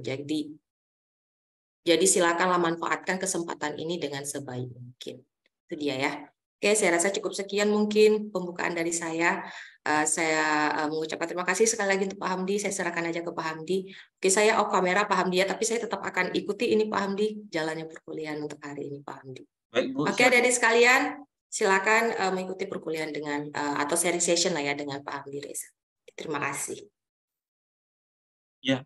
gitu. Jadi silakanlah manfaatkan kesempatan ini dengan sebaik mungkin. Itu dia ya. Oke, saya rasa cukup sekian mungkin pembukaan dari saya. Saya mengucapkan terima kasih sekali lagi untuk Pak Hamdi. Saya serahkan aja ke Pak Hamdi. Oke, saya off kamera Pak Hamdi ya, tapi saya tetap akan ikuti ini Pak Hamdi, jalannya perkuliahan untuk hari ini Pak Hamdi. Baik, Bu. Oke, adik-adik sekalian, silakan mengikuti perkuliahan dengan atau sharing session lah ya dengan Pak Hamdi Reza. Terima kasih. Ya,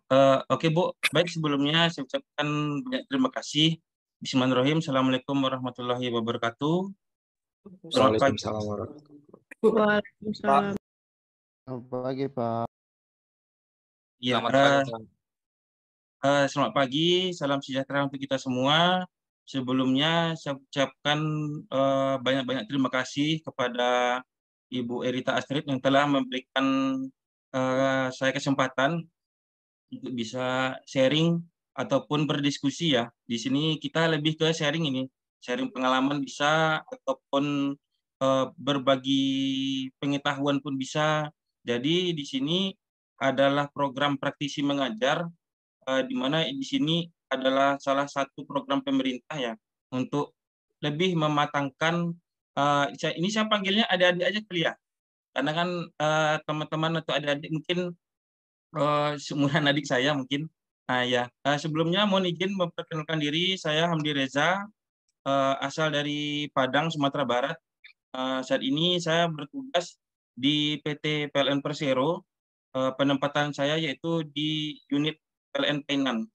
oke Bu. Baik, sebelumnya saya ucapkan banyak terima kasih. Bismillahirrahmanirrahim. Assalamualaikum warahmatullahi wabarakatuh. Selamat pagi. Waalaikumsalam warahmatullahi wabarakatuh. Waalaikumsalam. Selamat pagi, Pak. Ya, selamat pagi, salam sejahtera untuk kita semua. Sebelumnya saya ucapkan banyak-banyak terima kasih kepada Ibu Erita Astrid yang telah memberikan saya kesempatan untuk bisa sharing ataupun berdiskusi ya. Di sini kita lebih ke sharing ini, sharing pengalaman bisa ataupun berbagi pengetahuan pun bisa. Jadi di sini adalah program praktisi mengajar, di mana di sini adalah salah satu program pemerintah ya untuk lebih mematangkan. Ini saya panggilnya adik-adik aja kali ya, karena kan teman-teman atau adik-adik mungkin seumuran adik saya mungkin. Sebelumnya mohon izin memperkenalkan diri, saya Hamdi Reza, asal dari Padang, Sumatera Barat. Saat ini saya bertugas di PT PLN Persero. Penempatan saya yaitu di unit PLN Painan.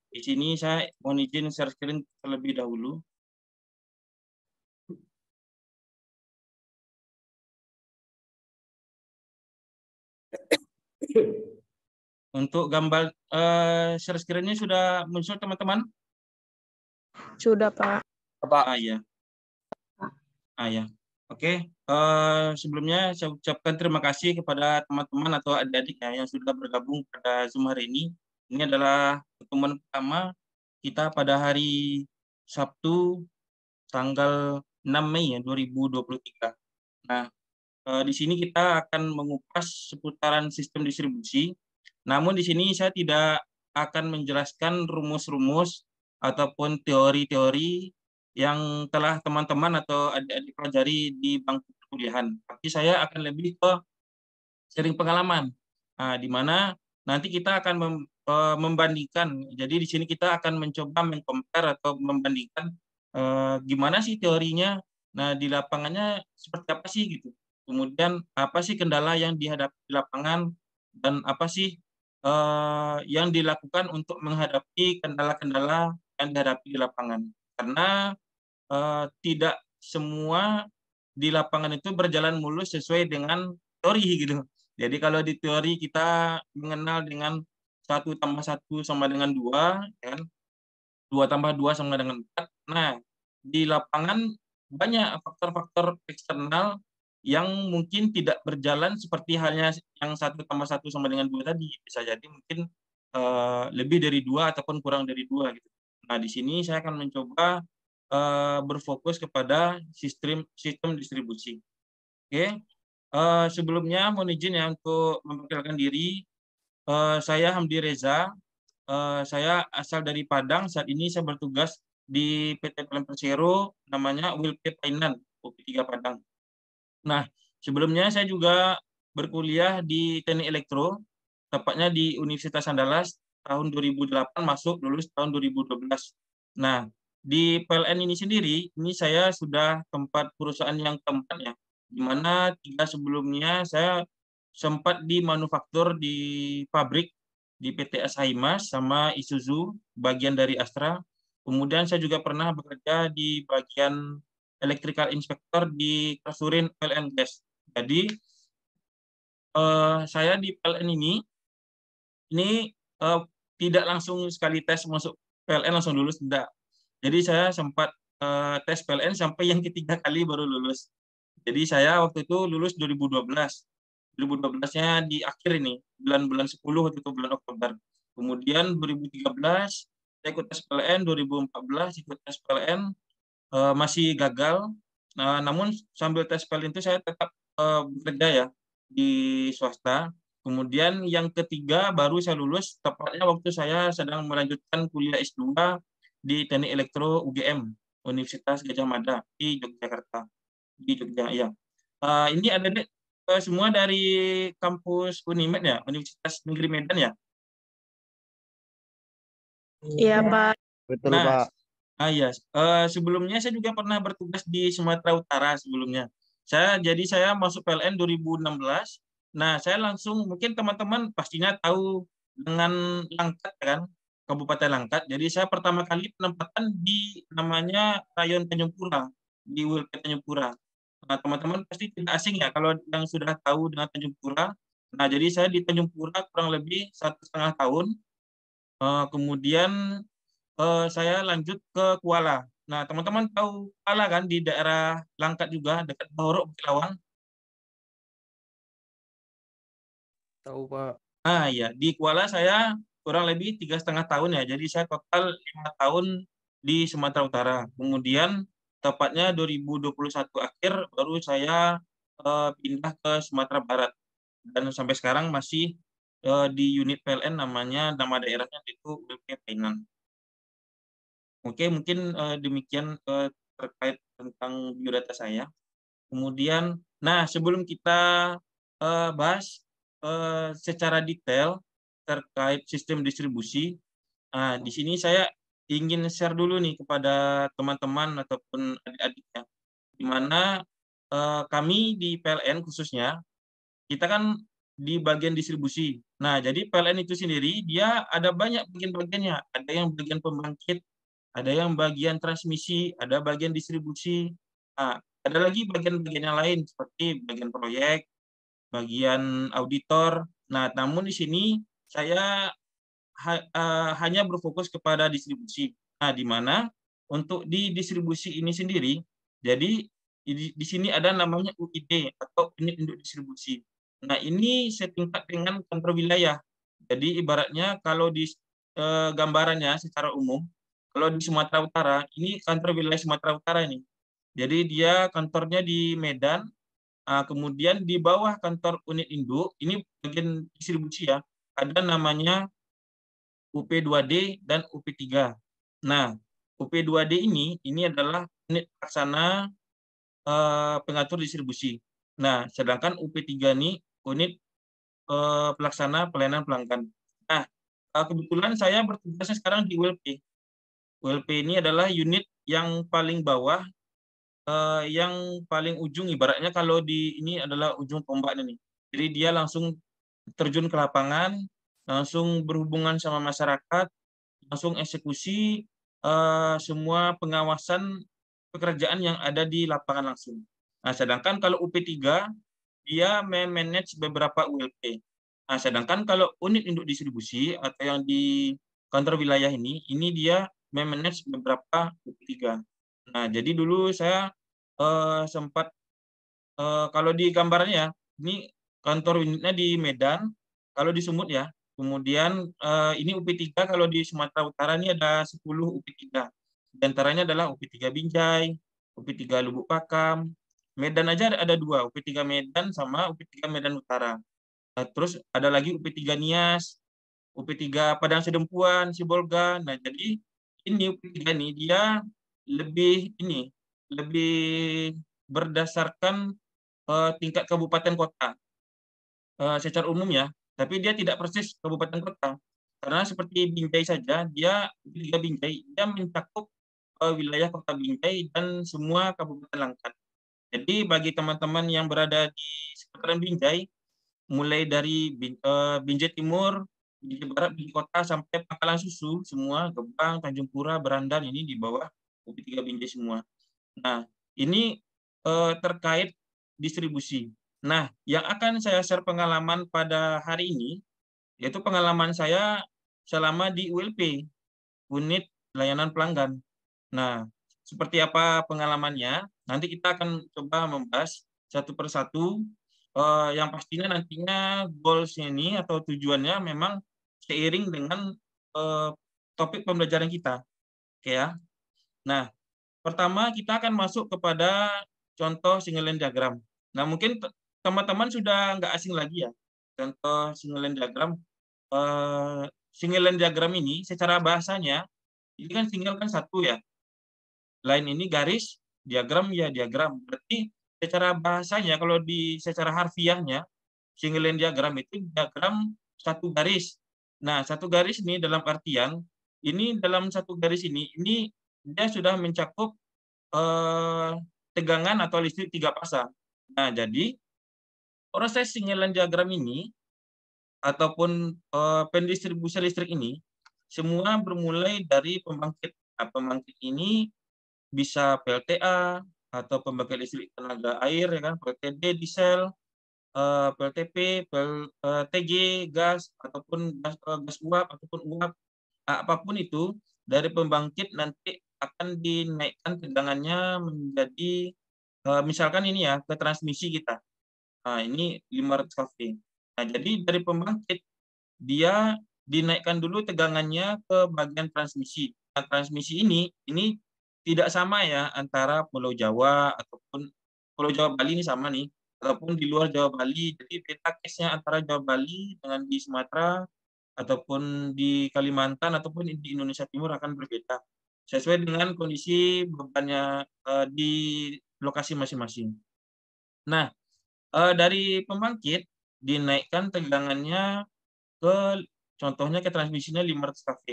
Di sini saya mohon izin share screen terlebih dahulu. Untuk gambar share screen-nya sudah muncul teman-teman? Sudah, Pak. Ya. Ya. Oke. Sebelumnya saya ucapkan terima kasih kepada teman-teman atau adik-adik ya yang sudah bergabung pada Zoom hari ini. Ini adalah pertemuan pertama kita pada hari Sabtu tanggal 6 Mei ya, 2023. Nah, di sini kita akan mengupas seputaran sistem distribusi. Namun di sini saya tidak akan menjelaskan rumus-rumus ataupun teori-teori yang telah teman-teman atau adik-adik pelajari di bangku perkuliahan. Tapi saya akan lebih ke sharing pengalaman, di mana nanti kita akan membandingkan. Jadi di sini kita akan mencoba meng-compare atau membandingkan gimana sih teorinya, nah di lapangannya seperti apa sih gitu. Kemudian apa sih kendala yang dihadapi di lapangan dan apa sih yang dilakukan untuk menghadapi kendala-kendala yang dihadapi di lapangan. Karena tidak semua di lapangan itu berjalan mulus sesuai dengan teori gitu. Jadi kalau di teori kita mengenal dengan 1 tambah 1 sama dengan 2, kan? 2 tambah 2 sama dengan 4. Nah, di lapangan banyak faktor-faktor eksternal yang mungkin tidak berjalan seperti halnya yang 1 tambah 1 sama dengan 2 tadi. Bisa jadi mungkin lebih dari 2 ataupun kurang dari 2 gitu. Nah, di sini saya akan mencoba berfokus kepada sistem distribusi. Oke. Sebelumnya mohon izin ya untuk memperkenalkan diri. Saya Hamdi Reza. Saya asal dari Padang. Saat ini saya bertugas di PT PLN Persero, namanya WILP Painan, UP3 Padang. Nah, sebelumnya saya juga berkuliah di Teknik Elektro, tepatnya di Universitas Andalas tahun 2008, masuk lulus tahun 2012. Nah, di PLN ini sendiri, ini saya sudah tempat perusahaan yang keempat ya, di mana 3 sebelumnya saya sempat di manufaktur di pabrik di PT Ashaimas sama Isuzu, bagian dari Astra. Kemudian saya juga pernah bekerja di bagian electrical inspector di Kasurin PLN Gas. Jadi saya di PLN ini tidak langsung sekali tes masuk PLN langsung lulus, tidak. Jadi saya sempat tes PLN sampai yang ketiga kali baru lulus. Jadi saya waktu itu lulus 2012. 2012-nya di akhir ini, bulan 10 waktu itu, bulan Oktober. Kemudian 2013 saya ikut tes PLN, 2014 ikut tes PLN, masih gagal. Namun sambil tes PLN itu saya tetap bekerja ya di swasta. Kemudian yang ketiga baru saya lulus, tepatnya waktu saya sedang melanjutkan kuliah S2 di Teknik Elektro UGM, Universitas Gadjah Mada di Yogyakarta, di Jogja, ya. Ini ada semua dari kampus Unimed ya, Universitas Negeri Medan ya. Iya, Pak. Betul, Nah, Pak. iya. Sebelumnya saya juga pernah bertugas di Sumatera Utara sebelumnya. Jadi saya masuk PLN 2016. Nah, saya langsung, mungkin teman-teman pastinya tahu dengan Langkat kan, Kabupaten Langkat. Jadi saya pertama kali penempatan di namanya Rayon Tanjung Pura, di WLP Tanjung Pura. Nah, teman-teman pasti tidak asing ya kalau yang sudah tahu dengan Tanjung Pura. Nah, jadi saya di Tanjung Pura kurang lebih 1,5 tahun. Kemudian saya lanjut ke Kuala. Nah, teman-teman tahu Kuala kan di daerah Langkat juga, dekat Bahorok, Bukit Lawang. Tahu, Pak. Nah, ya di Kuala saya kurang lebih 3,5 tahun ya. Jadi saya total 5 tahun di Sumatera Utara. Kemudian tepatnya 2021 akhir baru saya pindah ke Sumatera Barat. Dan sampai sekarang masih di unit PLN namanya, nama daerahnya itu ULP Painan. Oke, mungkin demikian terkait tentang biodata saya. Kemudian, nah sebelum kita bahas secara detail terkait sistem distribusi, di sini saya ingin share dulu nih kepada teman-teman ataupun adik-adiknya, di mana kami di PLN khususnya, kita kan di bagian distribusi. Nah, jadi PLN itu sendiri, dia ada banyak bagian-bagiannya. Ada yang bagian pembangkit, ada yang bagian transmisi, ada bagian distribusi. Nah, ada lagi bagian-bagian yang lain seperti bagian proyek, bagian auditor. Nah, namun di sini saya hanya berfokus kepada distribusi. Nah, di mana untuk di distribusi ini sendiri, jadi di sini ada namanya UID atau unit induk distribusi. Nah, ini setingkat dengan kantor wilayah. Jadi ibaratnya kalau di gambarannya secara umum, kalau di Sumatera Utara, ini kantor wilayah Sumatera Utara ini. Jadi dia kantornya di Medan, kemudian di bawah kantor unit induk, ini bagian distribusi ya, ada namanya UP2D dan UP3. Nah, UP2D ini adalah unit pelaksana pengatur distribusi. Nah, sedangkan UP3 ini unit pelaksana pelayanan pelanggan. Nah, kebetulan saya bertugasnya sekarang di ULP. ULP ini adalah unit yang paling bawah, yang paling ujung, ibaratnya kalau di ini adalah ujung tombaknya nih. Jadi dia langsung terjun ke lapangan, langsung berhubungan sama masyarakat, langsung eksekusi semua pengawasan pekerjaan yang ada di lapangan langsung. Nah, sedangkan kalau UP3 dia memanage beberapa ULP. Nah, sedangkan kalau unit induk distribusi atau yang di kantor wilayah ini dia memanage beberapa UP3. Nah, jadi dulu saya sempat kalau di gambarnya ini kantor unitnya di Medan, kalau di Sumut ya. Kemudian ini UP3 kalau di Sumatera Utara ini ada 10 UP3. Di antaranya adalah UP3 Binjai, UP3 Lubuk Pakam, Medan aja ada 2, UP3 Medan sama UP3 Medan Utara. Nah, terus ada lagi UP3 Nias, UP3 Padang Sedempuan, Sibolga. Nah, jadi ini UP3 ini dia lebih berdasarkan tingkat kabupaten kota secara umum ya, tapi dia tidak persis kabupaten kota. Karena seperti Binjai saja, dia UP3 Binjai, dia mencakup wilayah kota Binjai dan semua kabupaten Langkat. Jadi bagi teman-teman yang berada di sekitaran Binjai, mulai dari Binjai Timur, Binjai Barat, Binjai Kota sampai Pangkalan Susu, semua Gebang, Tanjung Pura, Berandan ini di bawah UP3 Binjai semua. Nah, ini terkait distribusi. Nah, yang akan saya share pengalaman pada hari ini, yaitu pengalaman saya selama di ULP, Unit Layanan Pelanggan. Nah, seperti apa pengalamannya? Nanti kita akan coba membahas satu persatu. Yang pastinya nantinya goals-nya ini atau tujuannya memang seiring dengan topik pembelajaran kita. Oke ya. Nah, pertama kita akan masuk kepada contoh single line diagram. Nah, mungkin teman-teman sudah nggak asing lagi ya contoh single line diagram. Single line diagram ini secara bahasanya, ini kan single kan satu ya. Line ini garis, diagram ya diagram. Berarti secara bahasanya, kalau secara harfiahnya, single line diagram itu diagram satu garis. Nah, satu garis ini dalam artian, ini dalam satu garis ini dia sudah mencakup tegangan atau listrik 3 pasang. Nah, jadi proses single line diagram ini ataupun pendistribusi listrik ini semua bermulai dari pembangkit. Nah, pembangkit ini bisa PLTA atau pembangkit listrik tenaga air, ya kan, PLTD, diesel, PLTP, PLTG, gas ataupun gas uap ataupun uap, apapun itu dari pembangkit nanti akan dinaikkan tegangannya menjadi misalkan ini ya ke transmisi kita. Nah, ini 500 kV. Nah, jadi dari pembangkit dia dinaikkan dulu tegangannya ke bagian transmisi. Nah, transmisi ini tidak sama ya antara Pulau Jawa ataupun Pulau Jawa Bali ini sama nih, ataupun di luar Jawa Bali. Jadi beda case-nya antara Jawa Bali dengan di Sumatera ataupun di Kalimantan ataupun di Indonesia Timur akan berbeda sesuai dengan kondisi bebannya di lokasi masing-masing. Nah, dari pembangkit dinaikkan tegangannya contohnya ke transmisinya 500 kV.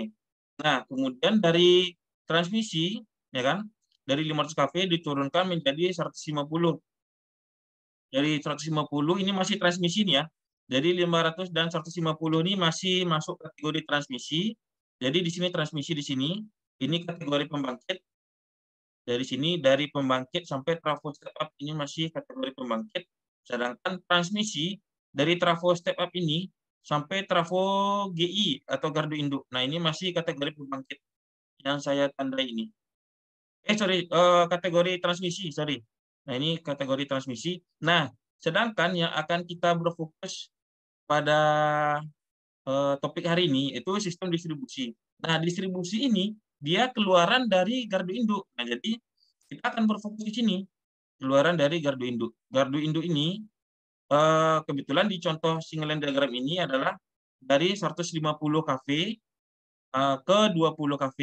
Nah, kemudian dari transmisi, ya kan, dari 500 kV diturunkan menjadi 150. Dari 150 ini masih transmisi nih ya. Jadi 500 dan 150 ini masih masuk kategori transmisi. Jadi di sini transmisi di sini, ini kategori pembangkit. Dari sini dari pembangkit sampai trafo step up ini masih kategori pembangkit. Sedangkan transmisi dari trafo step up ini sampai trafo GI atau gardu induk. Nah, ini masih kategori pembangkit yang saya tandai ini. Kategori transmisi, sorry. Nah, ini kategori transmisi. Nah, sedangkan yang akan kita berfokus pada topik hari ini itu sistem distribusi. Nah, distribusi ini dia keluaran dari gardu induk. Nah, jadi kita akan berfokus di sini, keluaran dari gardu induk. Gardu induk ini kebetulan di contoh single line diagram ini adalah dari 150 kV ke 20 kV.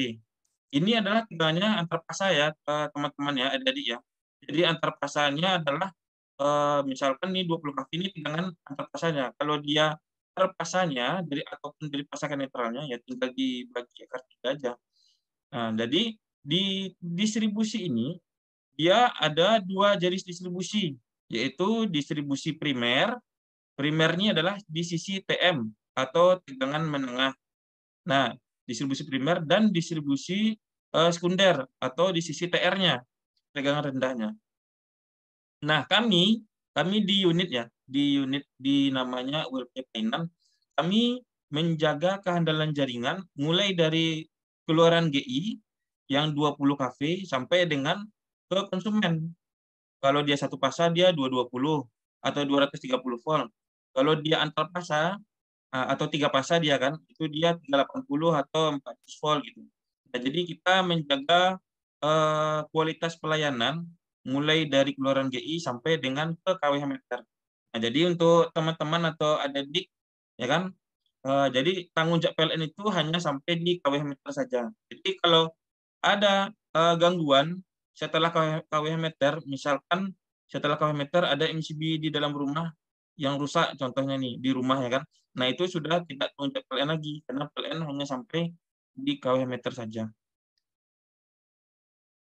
Ini adalah tegangannya antar pasa ya, teman-teman ya, adik-adik ya. Jadi antar pasanya adalah misalkan nih 20 kV ini tegangan antar pasanya. Kalau dia terpasanya dari ataupun dari pasa ke netralnya ya tinggal dibagi akar 3 aja. Nah, jadi di distribusi ini dia ada 2 jenis distribusi, yaitu distribusi primer. Primernya adalah di sisi TM atau tegangan menengah. Nah, distribusi primer dan distribusi sekunder atau di sisi TR-nya, tegangan rendahnya. Nah, kami di unit ya, di unit di namanya ULP Painan, kami menjaga kehandalan jaringan mulai dari keluaran GI yang 20 kV sampai dengan ke konsumen. Kalau dia satu pasa dia 220 atau 230 volt. Kalau dia antar pasa atau 3 pasa dia kan, itu dia 380 atau 400 volt gitu. Nah, jadi kita menjaga kualitas pelayanan mulai dari keluaran GI sampai dengan ke kWh meter. Nah, jadi untuk teman-teman atau adik-adik ya kan, jadi tanggung jawab PLN itu hanya sampai di kWh meter saja. Jadi kalau ada gangguan setelah kWh meter, misalkan setelah kWh meter ada MCB di dalam rumah yang rusak, contohnya nih di rumah ya kan. Nah, itu sudah tidak tanggung jawab PLN lagi karena PLN hanya sampai di kWh meter saja.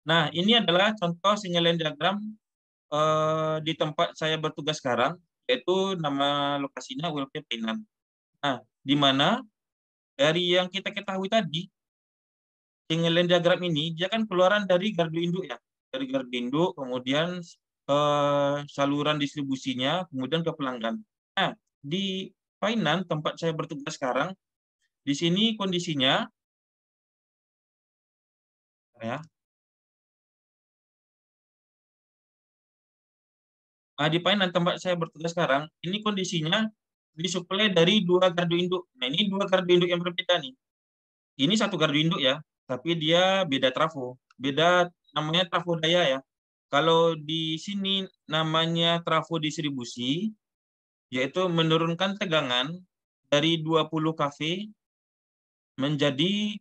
Nah, ini adalah contoh single line diagram di tempat saya bertugas sekarang, yaitu nama lokasinya ULP Painan. Nah, di mana dari yang kita ketahui tadi, single line diagram ini dia kan keluaran dari gardu induk ya, dari gardu induk, kemudian saluran distribusinya, kemudian ke pelanggan. Nah, di Painan tempat saya bertugas sekarang, di sini kondisinya ya. Di Painan tempat saya bertugas sekarang, ini kondisinya disuplai dari 2 gardu induk. Nah, ini 2 gardu induk yang berbeda nih. Ini satu gardu induk ya, tapi dia beda trafo. Beda namanya trafo daya ya. Kalau di sini namanya trafo distribusi, yaitu menurunkan tegangan dari 20 kV menjadi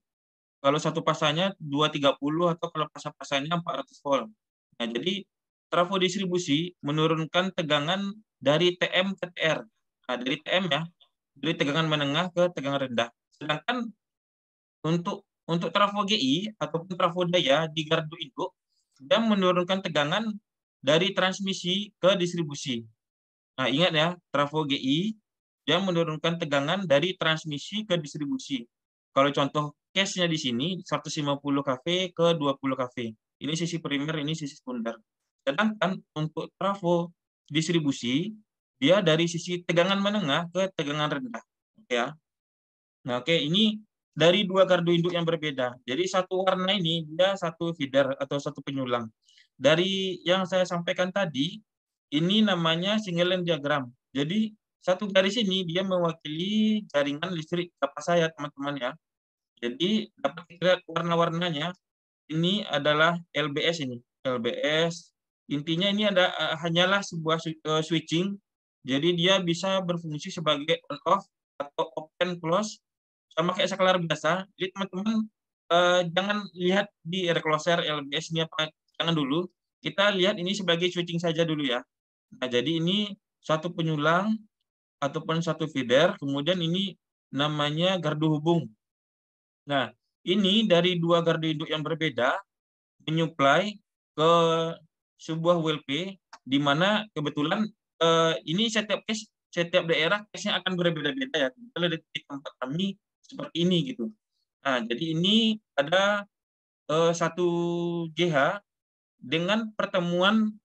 kalau satu pasanya 230 atau kalau pasang-pasangnya 400 volt. Nah, jadi trafo distribusi menurunkan tegangan dari TM ke TR. Nah, dari TM ya, dari tegangan menengah ke tegangan rendah. Sedangkan untuk trafo GI ataupun trafo daya di gardu induk, dia menurunkan tegangan dari transmisi ke distribusi. Nah, ingat ya, trafo GI dia menurunkan tegangan dari transmisi ke distribusi. Kalau contoh case-nya di sini 150 kV ke 20 kV. Ini sisi primer, ini sisi sekunder. Sedangkan untuk trafo distribusi dia dari sisi tegangan menengah ke tegangan rendah. Oke ya. Nah, oke, ini dari dua gardu induk yang berbeda. Jadi satu warna ini dia satu feeder atau satu penyulang. Dari yang saya sampaikan tadi, ini namanya single line diagram. Jadi satu garis ini dia mewakili jaringan listrik kapas saya, teman-teman ya. Jadi dapat kita lihat warna-warnanya. Ini adalah LBS ini. LBS. Intinya ini ada hanyalah sebuah switching. Jadi dia bisa berfungsi sebagai on off atau open close sama kayak saklar biasa. Jadi teman-teman jangan lihat di recloser LBS ini apa, jangan dulu. Kita lihat ini sebagai switching saja dulu ya. Nah, jadi ini satu penyulang ataupun satu feeder, kemudian ini namanya gardu hubung. Nah, ini dari dua gardu induk yang berbeda menyuplai ke sebuah WLP di mana kebetulan ini setiap case, setiap daerah case-nya akan berbeda-beda ya. Kalau di tempat kami seperti ini gitu. Nah, jadi ini ada satu GH dengan pertemuan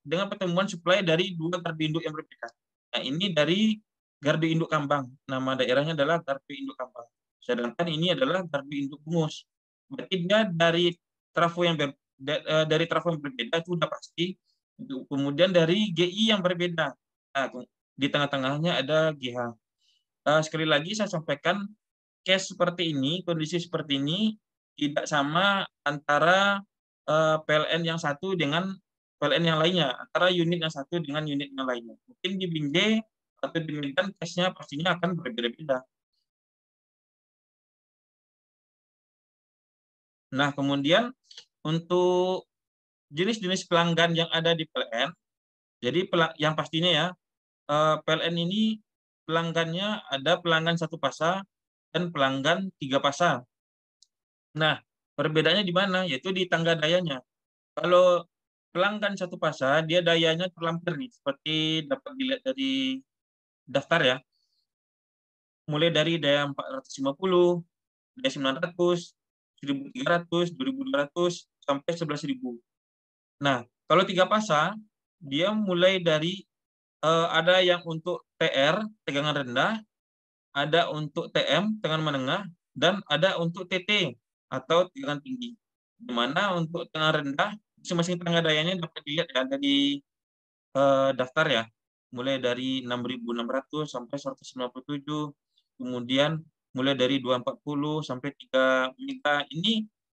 dengan pertemuan suplai dari dua gardu induk yang berbeda. Nah, ini dari gardu induk Kambang. Nama daerahnya adalah gardu induk Kambang. Sedangkan ini adalah gardu induk Bungus. Berarti dia dari trafo yang berbeda itu sudah pasti. Kemudian dari GI yang berbeda. Nah, di tengah-tengahnya ada GH. Sekali lagi saya sampaikan case seperti ini, kondisi seperti ini tidak sama antara PLN yang satu dengan PLN yang lainnya, antara unit yang satu dengan unit yang lainnya. Mungkin di Binjai atau di Medan case-nya pastinya akan berbeda-beda. Nah, kemudian untuk jenis-jenis pelanggan yang ada di PLN, jadi yang pastinya ya, PLN ini pelanggannya ada pelanggan satu fasa dan pelanggan 3 fasa. Nah, perbedaannya di mana? Yaitu di tangga dayanya. Kalau pelanggan satu fasa, dia dayanya terlampir nih, seperti dapat dilihat dari daftar ya. Mulai dari daya 450, daya 900, 1300, 2200, sampai 11.000. Nah, kalau 3 fasa, dia mulai dari ada yang untuk TR, tegangan rendah, ada untuk TM, tegangan menengah, dan ada untuk TT, atau tegangan tinggi. Di mana untuk tegangan rendah, masing-masing tangga dayanya dapat dilihat ya dari daftar ya, mulai dari 6.600 sampai 197, kemudian mulai dari 240 sampai 3 mega.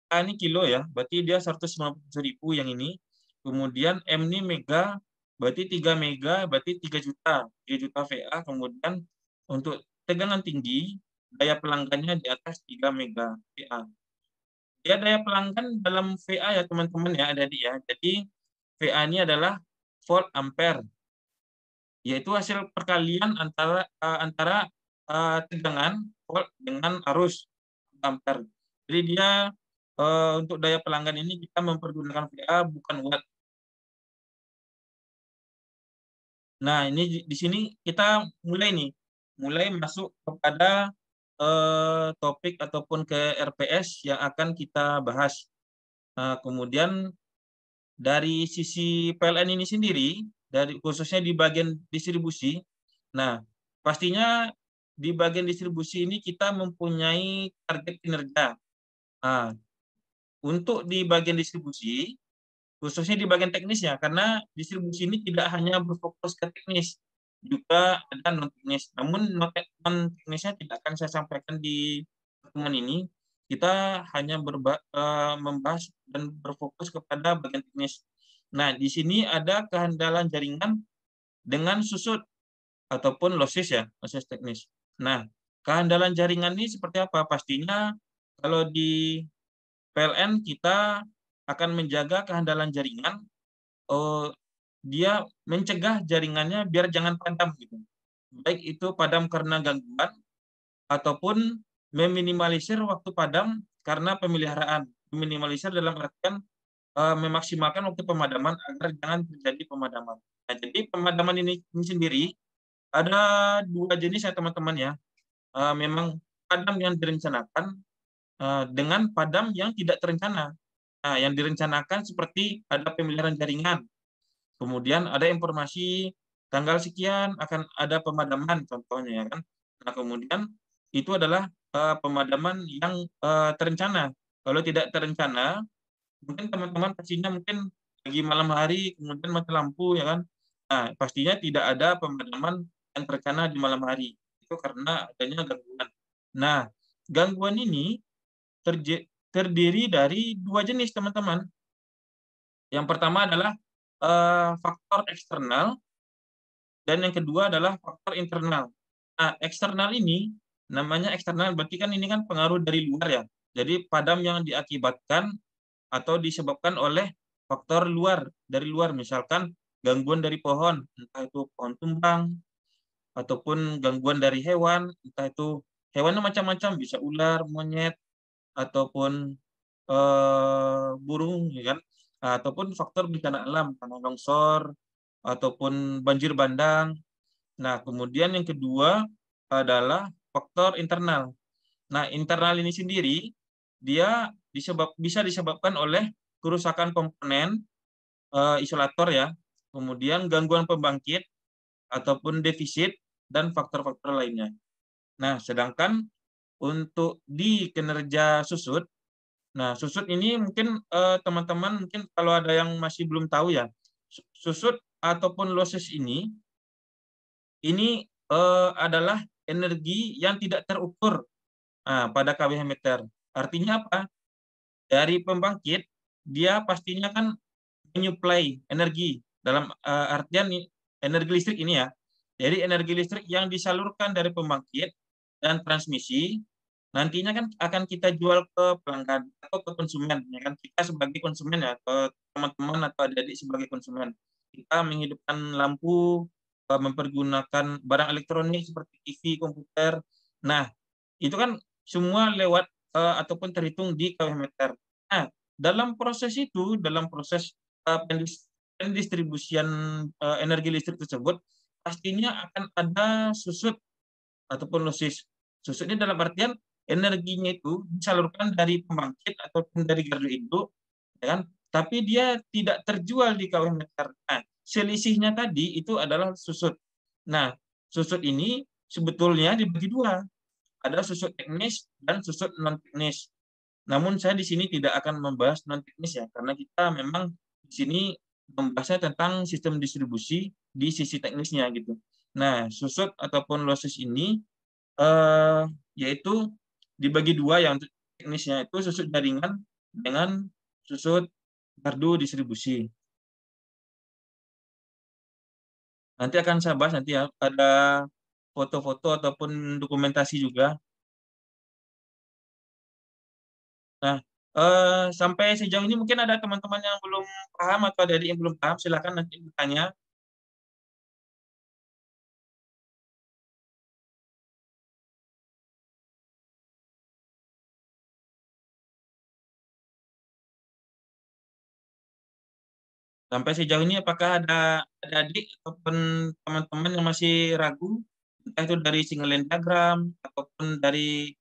Ini kilo ya, berarti dia 150.000 yang ini. Kemudian M ini mega, berarti 3 mega, berarti 3 juta VA. Kemudian untuk tegangan tinggi, daya pelanggannya di atas 3 mega VA. Ya, daya pelanggan dalam VA ya teman-teman ya, ada di ya. Jadi VA ini adalah volt ampere, yaitu hasil perkalian antara tegangan volt dengan arus ampere. Jadi dia untuk daya pelanggan ini kita mempergunakan VA bukan watt. Nah, ini di sini kita mulai masuk kepada topik ataupun ke RPS yang akan kita bahas. Kemudian dari sisi PLN ini sendiri, khususnya di bagian distribusi, nah pastinya di bagian distribusi ini kita mempunyai target kinerja. Nah, untuk di bagian distribusi, khususnya di bagian teknisnya, karena distribusi ini tidak hanya berfokus ke teknis, juga ada non-teknis. Namun non-teknisnya tidak akan saya sampaikan di pertemuan ini. Kita hanya membahas dan berfokus kepada bagian teknis. Nah, di sini ada kehandalan jaringan dengan susut ataupun losis ya, losis teknis. Nah, kehandalan jaringan ini seperti apa? Pastinya kalau di PLN kita akan menjaga kehandalan jaringan, dia mencegah jaringannya biar jangan padam gitu. Baik itu padam karena gangguan ataupun meminimalisir waktu padam karena pemeliharaan. Meminimalisir dalam artian memaksimalkan waktu pemadaman agar jangan terjadi pemadaman. Nah, jadi pemadaman ini sendiri ada dua jenis ya teman-teman ya. Memang padam yang direncanakan dengan padam yang tidak terencana. Nah, yang direncanakan seperti ada pemeliharaan jaringan, kemudian ada informasi tanggal sekian akan ada pemadaman contohnya ya kan. Nah, kemudian itu adalah pemadaman yang terencana. Kalau tidak terencana, mungkin teman-teman pastinya mungkin lagi malam hari kemudian mati lampu ya kan. Nah, pastinya tidak ada pemadaman yang terencana di malam hari. Itu karena adanya gangguan. Nah, gangguan ini terdiri dari dua jenis teman-teman. Yang pertama adalah faktor eksternal dan yang kedua adalah faktor internal. Nah, eksternal ini namanya eksternal berarti kan ini kan pengaruh dari luar ya. Jadi padam yang diakibatkan atau disebabkan oleh faktor luar, dari luar, misalkan gangguan dari pohon, entah itu pohon tumbang, ataupun gangguan dari hewan, entah itu hewannya macam-macam, bisa ular, monyet, ataupun burung, ya kan? Ataupun faktor bencana alam, tanah longsor, ataupun banjir bandang. Nah, kemudian yang kedua adalah faktor internal. Nah, internal ini sendiri dia bisa disebabkan oleh kerusakan komponen isolator ya, kemudian gangguan pembangkit ataupun defisit dan faktor-faktor lainnya. Nah, sedangkan untuk di kinerja susut, nah susut ini mungkin teman-teman mungkin kalau ada yang masih belum tahu ya, susut ataupun losis ini adalah energi yang tidak terukur pada kWh meter. Artinya apa? Dari pembangkit, dia pastinya kan menyuplai energi dalam artian energi listrik ini ya. Jadi energi listrik yang disalurkan dari pembangkit dan transmisi nantinya kan akan kita jual ke pelanggan atau ke konsumen ya kan, kita sebagai konsumen ya, ke teman-teman atau adik-adik sebagai konsumen. Kita menghidupkan lampu, mempergunakan barang elektronik seperti TV, komputer. Nah, itu kan semua lewat ataupun terhitung di kWh meter. Nah, dalam proses itu, dalam proses pendistribusian energi listrik tersebut, pastinya akan ada susut ataupun losis. Susut ini dalam artian energinya itu disalurkan dari pembangkit ataupun dari gardu induk, ya kan? Tapi dia tidak terjual di kWh meter. Nah, selisihnya tadi itu adalah susut. Nah, susut ini sebetulnya dibagi dua. Ada susut teknis dan susut non teknis. Namun saya di sini tidak akan membahas non teknis ya, karena kita memang di sini membahasnya tentang sistem distribusi di sisi teknisnya gitu. Nah, susut ataupun losis ini yaitu dibagi dua, yang untuk teknisnya itu susut jaringan dengan susut gardu distribusi. Nanti akan saya bahas nanti ya, ada foto-foto ataupun dokumentasi juga. Nah, sampai sejauh ini mungkin ada teman-teman yang belum paham atau ada yang belum paham, silakan nanti bertanya. Sampai sejauh ini apakah ada adik ataupun teman-teman yang masih ragu, entah itu dari single line diagram ataupun dari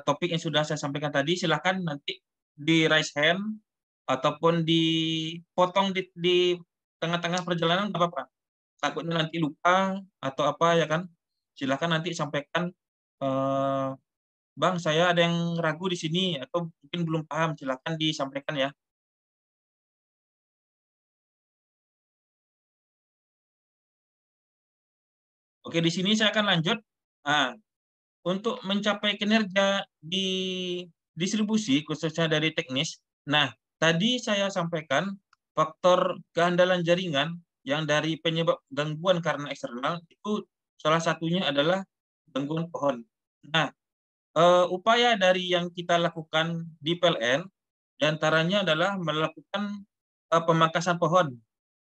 topik yang sudah saya sampaikan tadi, silakan nanti di raise hand ataupun dipotong di tengah-tengah perjalanan, nggak apa-apa. Takutnya nanti lupa atau apa ya kan? Silakan nanti sampaikan, Bang, saya ada yang ragu di sini atau mungkin belum paham, silakan disampaikan ya. Oke, di sini saya akan lanjut. Nah, untuk mencapai kinerja di distribusi, khususnya dari teknis, nah, tadi saya sampaikan faktor keandalan jaringan yang dari penyebab gangguan karena eksternal itu salah satunya adalah gangguan pohon. Nah, upaya dari yang kita lakukan di PLN diantaranya adalah melakukan pemangkasan pohon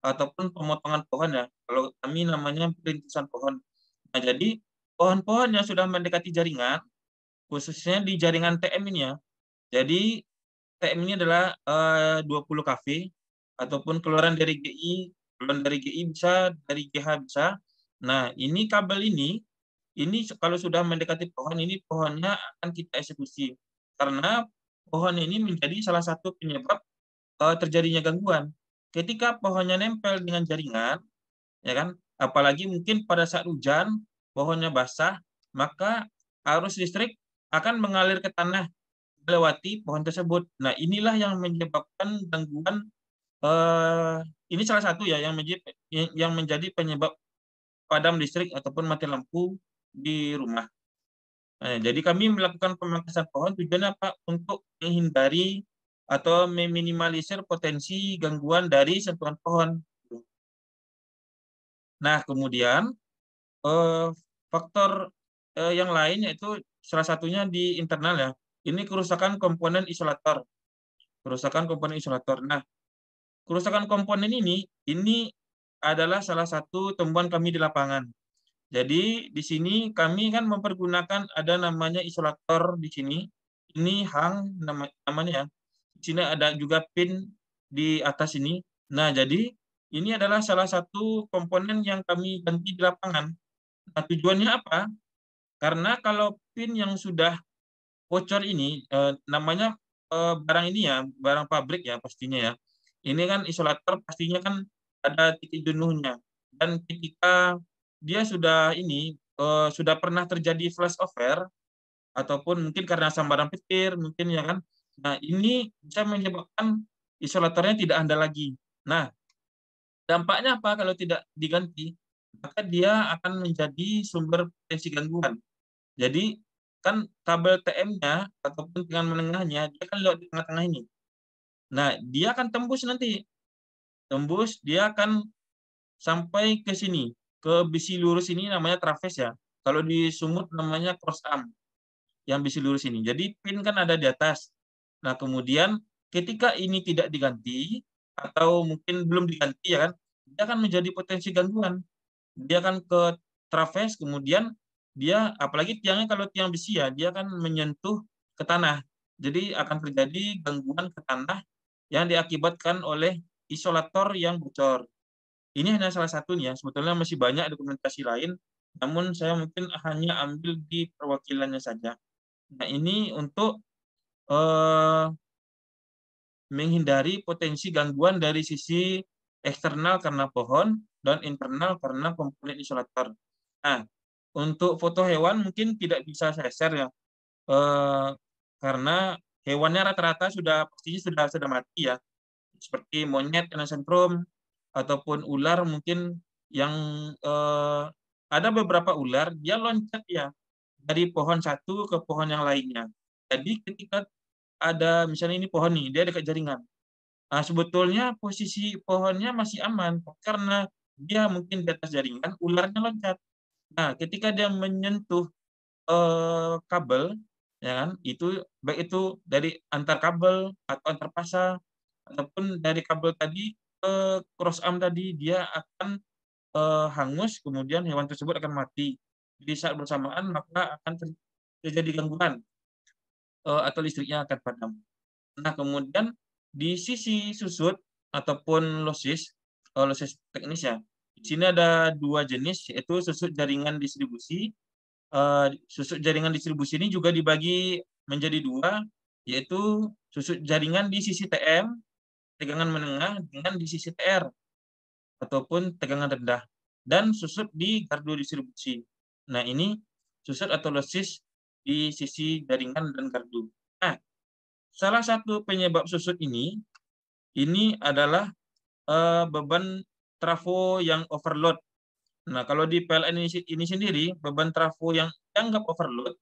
ataupun pemotongan pohon ya. Kalau kami namanya perintisan pohon. Nah, jadi pohon-pohon yang sudah mendekati jaringan, khususnya di jaringan TM ini ya. Jadi TM ini adalah 20 kV ataupun keluaran dari GI, keluaran dari GI bisa, dari GH bisa. Nah, ini kabel ini kalau sudah mendekati pohon ini pohonnya akan kita eksekusi karena pohon ini menjadi salah satu penyebab terjadinya gangguan. Ketika pohonnya nempel dengan jaringan, ya kan, apalagi mungkin pada saat hujan pohonnya basah, maka arus listrik akan mengalir ke tanah melewati pohon tersebut. Nah, inilah yang menyebabkan gangguan. Ini salah satu ya yang menjadi penyebab padam listrik ataupun mati lampu di rumah. Nah, jadi kami melakukan pemangkasan pohon tujuannya apa? Untuk menghindari atau meminimalisir potensi gangguan dari sentuhan pohon. Nah, kemudian faktor yang lain yaitu salah satunya di internal ya. Ini kerusakan komponen isolator. Kerusakan komponen isolator. Nah, kerusakan komponen ini adalah salah satu temuan kami di lapangan. Jadi di sini kami kan mempergunakan ada namanya isolator di sini. Ini hang namanya ya. Di sini ada juga pin di atas ini. Nah, jadi ini adalah salah satu komponen yang kami ganti di lapangan. Nah, tujuannya apa? Karena kalau pin yang sudah bocor ini namanya barang ini ya, barang pabrik ya pastinya ya. Ini kan isolator pastinya kan ada titik jenuhnya. Dan ketika dia sudah pernah terjadi flashover ataupun mungkin karena sambaran petir mungkin ya kan. Nah, ini bisa menyebabkan isolatornya tidak andal lagi. Nah, dampaknya apa kalau tidak diganti? Maka dia akan menjadi sumber potensi gangguan. Jadi kan kabel TM-nya ataupun tegangan menengahnya dia kan lewat di tengah-tengah ini. Nah, dia akan tembus nanti. Tembus, dia akan sampai ke sini, ke bisi lurus ini namanya traves ya. Kalau di sumut namanya cross arm yang bisi lurus ini. Jadi pin kan ada di atas. Nah, kemudian ketika ini tidak diganti atau mungkin belum diganti ya kan, dia akan menjadi potensi gangguan. Dia akan ke traves, kemudian dia apalagi tiangnya kalau tiang besi ya, dia akan menyentuh ke tanah. Jadi akan terjadi gangguan ke tanah yang diakibatkan oleh isolator yang bocor. Ini hanya salah satunya, sebetulnya masih banyak dokumentasi lain, namun saya mungkin hanya ambil di perwakilannya saja. Nah, ini untuk menghindari potensi gangguan dari sisi eksternal karena pohon dan internal karena komponen isolator. Nah, untuk foto hewan mungkin tidak bisa saya share ya, karena hewannya rata-rata pastinya sudah mati ya, seperti monyet kena sentrum ataupun ular mungkin yang ada beberapa ular dia loncat ya dari pohon satu ke pohon yang lainnya. Jadi ketika ada misalnya ini pohon nih, dia dekat jaringan. Nah, sebetulnya posisi pohonnya masih aman karena dia mungkin di atas jaringan, ularnya loncat. Nah, ketika dia menyentuh kabel, ya kan, itu baik itu dari antar kabel atau antar pasang ataupun dari kabel tadi ke cross arm tadi, dia akan hangus, kemudian hewan tersebut akan mati. Di saat bersamaan maka akan terjadi gangguan atau listriknya akan padam. Nah, kemudian di sisi susut ataupun losis teknis ya, di sini ada dua jenis, yaitu susut jaringan distribusi. Susut jaringan distribusi ini juga dibagi menjadi dua, yaitu susut jaringan di sisi TM, tegangan menengah, dengan di sisi TR, ataupun tegangan rendah, dan susut di gardu distribusi. Nah, ini susut atau losis di sisi jaringan dan gardu. Nah, salah satu penyebab susut ini adalah beban trafo yang overload. Nah, kalau di PLN ini sendiri, beban trafo yang dianggap overload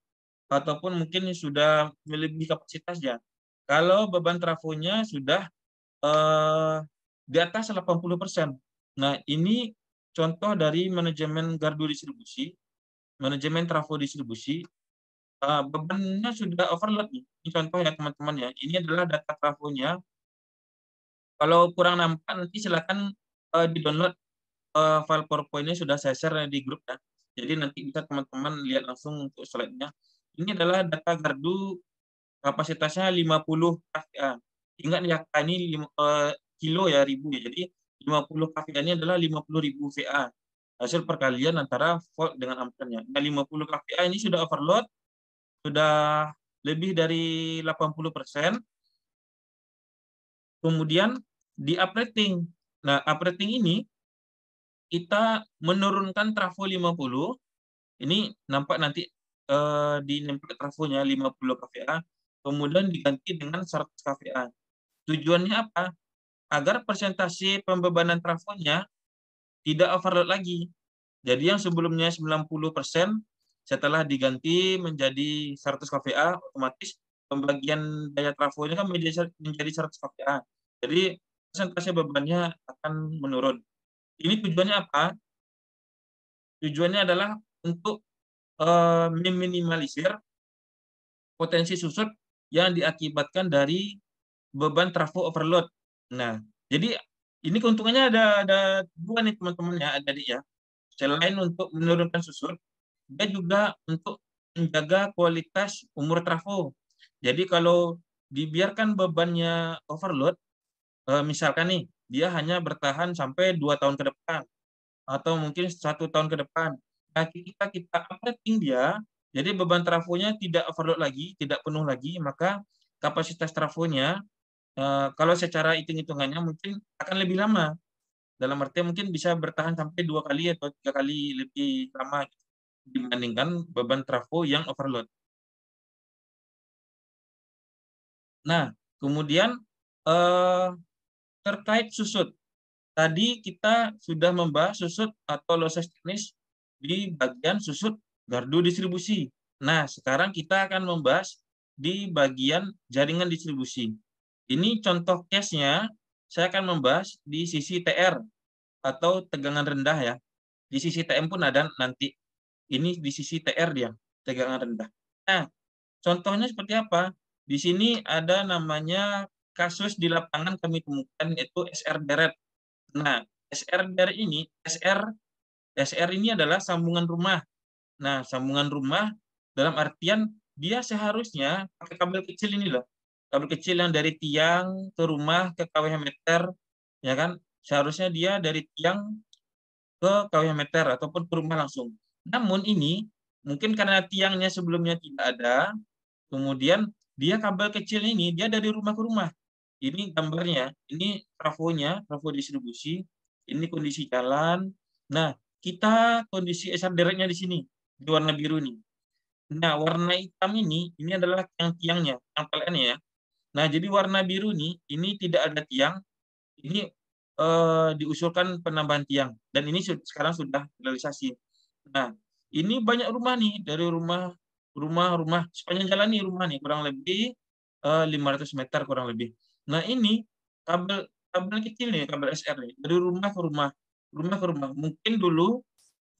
ataupun mungkin sudah melebihi kapasitasnya. Kalau beban trafonya sudah di atas 80%. Nah, ini contoh dari manajemen gardu distribusi, manajemen trafo distribusi. Bebannya sudah overload nih. Ini contoh ya teman-teman ya. Ini adalah data trafonya. Kalau kurang nampak nanti silakan di-download file PowerPoint-nya, sudah saya share di grup ya. Jadi nanti bisa teman-teman lihat langsung untuk slide-nya. Ini adalah data gardu kapasitasnya 50 kVA. Ingat ya, ini kilo ya, ribu ya. Jadi 50 kVA ini adalah 50.000 VA. Hasil perkalian antara volt dengan ampernya. Nah, 50 kVA ini sudah overload, sudah lebih dari 80%. Kemudian di uprating. Nah, uprating ini kita menurunkan trafo 50. Ini nampak nanti di nameplate trafonya 50 kVA, kemudian diganti dengan 100 kVA. Tujuannya apa? Agar persentase pembebanan trafonya tidak overload lagi. Jadi yang sebelumnya 90% setelah diganti menjadi 100 kVA, otomatis pembagian daya trafonya kan menjadi 100 kVA. Jadi persentase bebannya akan menurun. Ini tujuannya apa? Tujuannya adalah untuk meminimalisir potensi susut yang diakibatkan dari beban trafo overload. Nah, jadi ini keuntungannya ada dua nih teman-teman ya, adik-adik ya. Selain untuk menurunkan susut, dia juga untuk menjaga kualitas umur trafo. Jadi kalau dibiarkan bebannya overload, misalkan nih dia hanya bertahan sampai 2 tahun ke depan atau mungkin 1 tahun ke depan. Nah, kita uprating dia, jadi beban trafonya tidak overload lagi, tidak penuh lagi, maka kapasitas trafonya kalau secara hitung-hitungannya mungkin akan lebih lama. Dalam artian mungkin bisa bertahan sampai 2 kali atau 3 kali lebih lama dibandingkan beban trafo yang overload. Nah, kemudian terkait susut. Tadi kita sudah membahas susut atau losses teknis di bagian susut gardu distribusi. Nah, sekarang kita akan membahas di bagian jaringan distribusi. Ini contoh case-nya, saya akan membahas di sisi TR atau tegangan rendah ya. Di sisi TM pun ada nanti. Ini di sisi TR dia, tegangan rendah. Nah, contohnya seperti apa? Di sini ada namanya kasus di lapangan kami temukan, yaitu SR deret. Nah, SR deret ini, SR ini adalah sambungan rumah. Nah, sambungan rumah dalam artian dia seharusnya pakai kabel kecil ini loh. Kabel kecil yang dari tiang ke rumah ke kWh meter, ya kan? Seharusnya dia dari tiang ke kWh meter ataupun ke rumah langsung. Namun ini mungkin karena tiangnya sebelumnya tidak ada, kemudian dia kabel kecil ini dia dari rumah ke rumah. Ini gambarnya, ini trafonya, trafo distribusi, ini kondisi jalan. Nah, kita kondisi SR deretnya di sini, di warna biru nih. Nah, warna hitam ini adalah tiang-tiangnya, yang PLN ya. Nah, jadi warna biru nih, ini tidak ada tiang, ini diusulkan penambahan tiang, dan ini sekarang sudah realisasi. Nah, ini banyak rumah nih, dari rumah sepanjang jalan nih rumah nih, kurang lebih 500 meter kurang lebih. Nah, ini kabel kecil nih, kabel SR nih, dari rumah ke rumah, ke rumah. Mungkin dulu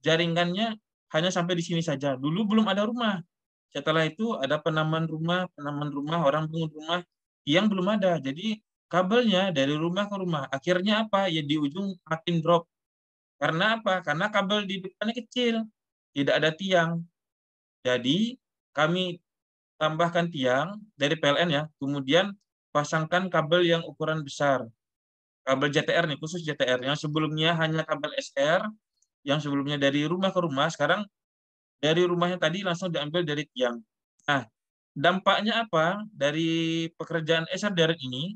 jaringannya hanya sampai di sini saja. Dulu belum ada rumah. Setelah itu ada penamaan rumah, orang bangun rumah, yang belum ada. Jadi kabelnya dari rumah ke rumah. Akhirnya apa? Ya di ujung makin drop. Karena apa? Karena kabel di depannya kecil, tidak ada tiang. Jadi kami tambahkan tiang dari PLN ya, kemudian pasangkan kabel yang ukuran besar. Kabel JTR nih, khusus JTR. Yang sebelumnya hanya kabel SR, yang sebelumnya dari rumah ke rumah, sekarang dari rumahnya tadi langsung diambil dari tiang. Nah, dampaknya apa dari pekerjaan SR deret ini?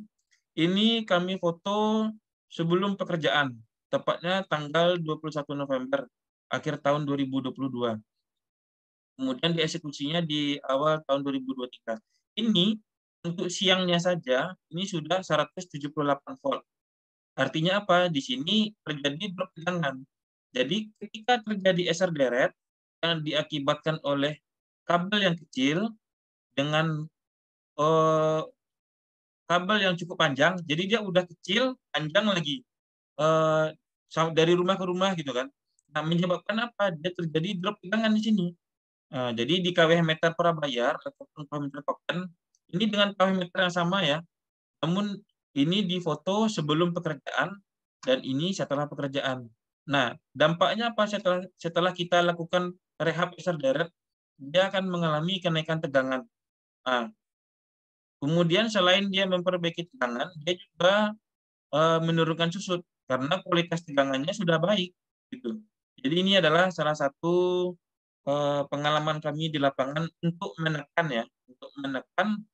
Ini kami foto sebelum pekerjaan, tepatnya tanggal 21 November, akhir tahun 2022. Kemudian dieksekusinya di awal tahun 2023. Ini untuk siangnya saja, ini sudah 178 volt. Artinya apa? Di sini terjadi drop tegangan. Jadi ketika terjadi SR deret yang diakibatkan oleh kabel yang kecil dengan kabel yang cukup panjang, jadi dia udah kecil, panjang lagi. dari rumah ke rumah gitu kan. Nah, menyebabkan apa? Dia terjadi drop tegangan di sini. Jadi di kWh meter prabayar ataupun kWh meter token ini dengan kWh meter yang sama ya. Namun ini di foto sebelum pekerjaan dan ini setelah pekerjaan. Nah, dampaknya apa setelah kita lakukan rehab SR-deret, dia akan mengalami kenaikan tegangan. Nah, kemudian selain dia memperbaiki tegangan, dia juga menurunkan susut karena kualitas tegangannya sudah baik gitu. Jadi ini adalah salah satu pengalaman kami di lapangan untuk menekan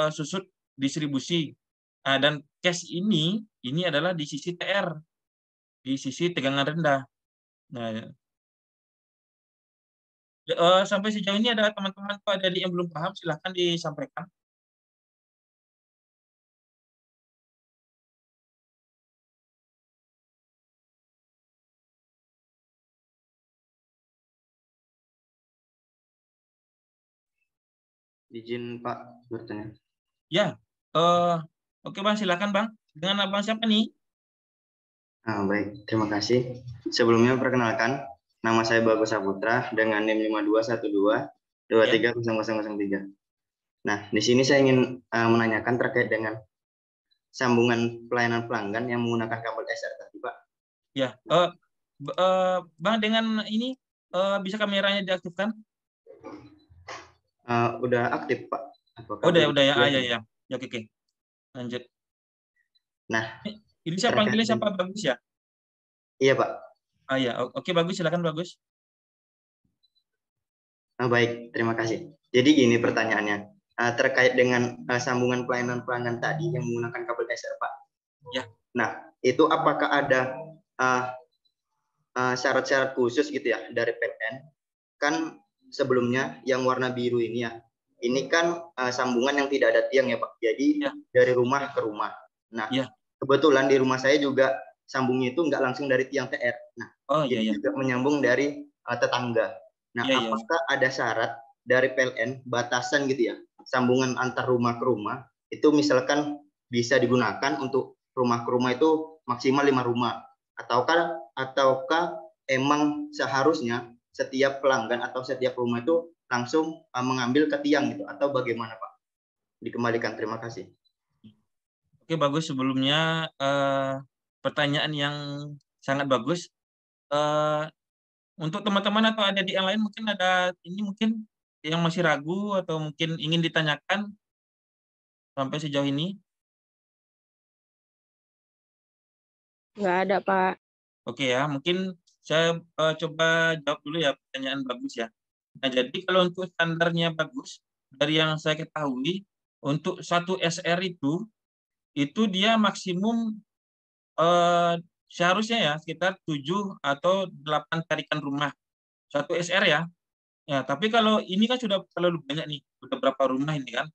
susut distribusi. Nah, dan case ini adalah di sisi TR, di sisi tegangan rendah. Nah, sampai sejauh ini ada teman-teman atau adik yang belum paham, silahkan disampaikan. Izin Pak bertanya. Ya, oke Bang, silakan Bang. Dengan Abang siapa nih? Baik, terima kasih. Sebelumnya perkenalkan, nama saya Bagus Saputra dengan NIM 5212-230003. Nah, di sini saya ingin menanyakan terkait dengan sambungan pelayanan pelanggan yang menggunakan kabel SR tadi, Pak. Ya, Bang, dengan ini bisa kameranya diaktifkan? Udah aktif, Pak. Udah ya, ya. Ya, oke. Lanjut. Nah, ini saya panggilnya siapa, Bagus ya? Iya, Pak. Ya, oke Bagus, silakan Bagus. Baik, terima kasih. Jadi gini pertanyaannya, terkait dengan sambungan pelayanan pelanggan tadi yang menggunakan kabel SR, Pak. Ya. Nah, itu apakah ada syarat-syarat khusus gitu ya dari PLN? Kan sebelumnya yang warna biru ini ya, ini kan sambungan yang tidak ada tiang ya Pak. Jadi dari rumah ke rumah. Nah, kebetulan di rumah saya juga sambungnya itu nggak langsung dari tiang TR. Nah, jadi juga menyambung dari tetangga. Nah, apakah ada syarat dari PLN batasan gitu ya, sambungan antar rumah ke rumah itu misalkan bisa digunakan untuk rumah ke rumah itu maksimal 5 rumah, ataukah emang seharusnya setiap pelanggan atau setiap rumah itu langsung mengambil ke tiang gitu, atau bagaimana Pak? Dikembalikan, terima kasih. Oke, Bagus. Sebelumnya pertanyaan yang sangat bagus. Untuk teman-teman atau adik yang lain mungkin ada mungkin yang masih ragu atau mungkin ingin ditanyakan sampai sejauh ini? Nggak ada, Pak. Oke ya, mungkin saya coba jawab dulu ya pertanyaan Bagus ya. Nah, jadi kalau untuk standarnya Bagus, dari yang saya ketahui, untuk satu SR itu dia maksimum seharusnya ya sekitar 7 atau 8 tarikan rumah. Satu SR ya. Ya, tapi kalau ini kan sudah terlalu banyak nih, sudah berapa rumah ini kan.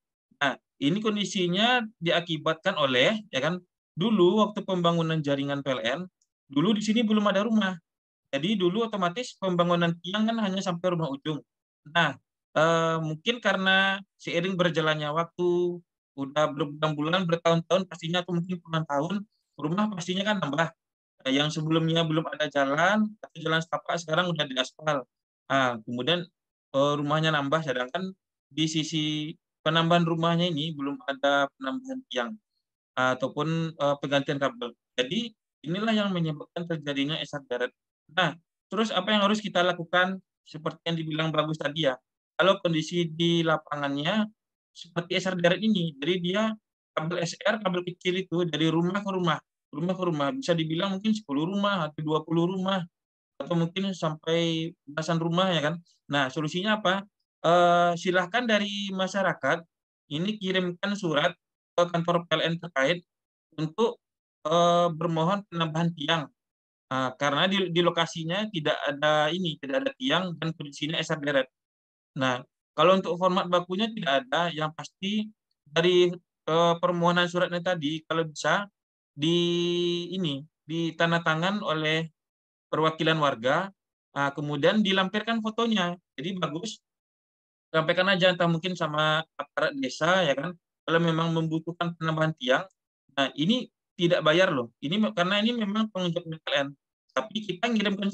Nah, ini kondisinya diakibatkan oleh ya kan, dulu waktu pembangunan jaringan PLN, dulu di sini belum ada rumah. Jadi dulu otomatis pembangunan tiang kan hanya sampai rumah ujung. Nah, mungkin karena seiring berjalannya waktu, udah berbulan-bulan, bertahun-tahun pastinya, atau mungkin puluhan tahun, rumah pastinya kan nambah. Yang sebelumnya belum ada jalan, atau jalan setapak sekarang udah diaspal. Nah, kemudian rumahnya nambah, sedangkan di sisi penambahan rumahnya ini belum ada penambahan tiang ataupun penggantian kabel. Jadi inilah yang menyebabkan terjadinya SR-deret. Nah, terus apa yang harus kita lakukan? Seperti yang dibilang Bagus tadi ya, kalau kondisi di lapangannya seperti SR-deret ini, jadi dia kabel SR, kabel kecil itu dari rumah ke rumah ke rumah, bisa dibilang mungkin 10 rumah atau 20 rumah, atau mungkin sampai belasan rumah ya kan. Nah, solusinya apa? Silahkan dari masyarakat ini kirimkan surat ke kantor PLN terkait untuk bermohon penambahan tiang. Karena di lokasinya tidak ada tiang dan kondisinya SR-deret. Nah, kalau untuk format bakunya tidak ada, yang pasti dari permohonan suratnya tadi kalau bisa ditandatangan oleh perwakilan warga, kemudian dilampirkan fotonya. Jadi Bagus, sampaikan aja entah mungkin sama aparat desa ya kan, kalau memang membutuhkan penambahan tiang. Nah, ini tidak bayar loh. Ini karena ini memang tanggung jawab PLN. tapi kita ngirimkan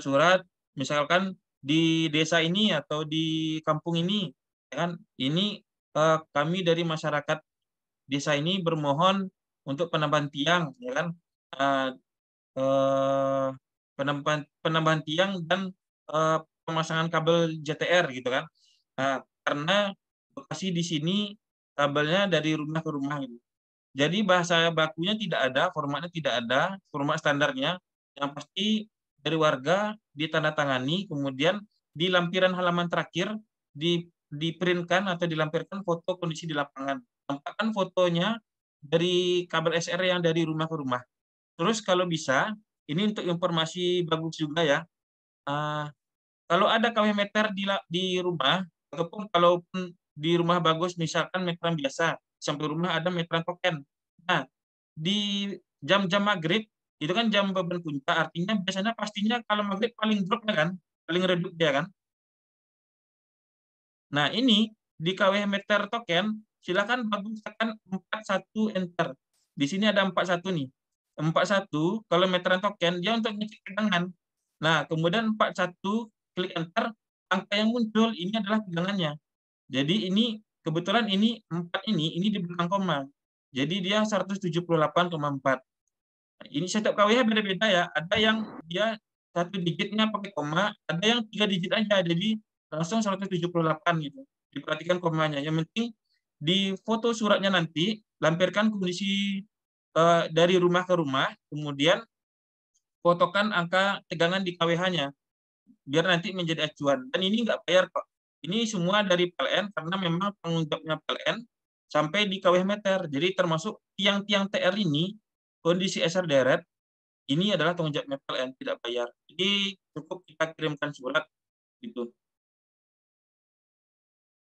surat, misalkan di desa ini atau di kampung ini, ya kan, ini kami dari masyarakat desa ini bermohon untuk penambahan tiang, ya kan, penambahan tiang dan pemasangan kabel JTR gitu kan. Nah, karena lokasi di sini kabelnya dari rumah ke rumah gitu. Jadi bahasa bakunya tidak ada, formatnya tidak ada, format standarnya. Yang pasti dari warga ditandatangani, kemudian di lampiran halaman terakhir diprintkan atau dilampirkan foto kondisi di lapangan. Tampakkan fotonya dari kabel SR yang dari rumah ke rumah. Terus kalau bisa, ini untuk informasi bagus juga ya. Kalau ada KW meter di rumah, ataupun kalaupun di rumah bagus, misalkan meteran biasa, sampai rumah ada meteran token. Nah, di jam-jam maghrib, itu kan jam beban puncak, artinya biasanya pastinya kalau maghrib paling drop ya kan, paling redup dia kan. Nah, ini di KW meter token, silakan bagus tekan 41 enter. Di sini ada 41 nih. 41 kalau meteran token dia untuk ngecek tegangan. Nah, kemudian 41 klik enter, angka yang muncul ini adalah tegangannya. Jadi ini kebetulan ini 4 ini di belakang koma. Jadi dia 178,4. Ini setiap KWH beda-beda ya. Ada yang dia 1 digitnya pakai koma, ada yang 3 digit aja. Jadi langsung 178 gitu. Diperhatikan komanya. Yang penting di foto suratnya nanti lampirkan kondisi dari rumah ke rumah, kemudian fotokan angka tegangan di KWH-nya biar nanti menjadi acuan. Dan ini nggak bayar kok. Ini semua dari PLN karena memang tanggung jawabnya PLN sampai di KW meter. Jadi termasuk tiang-tiang TR ini kondisi SR deret ini adalah tanggung jawabnya PLN, tidak bayar. Jadi cukup kita kirimkan surat gitu.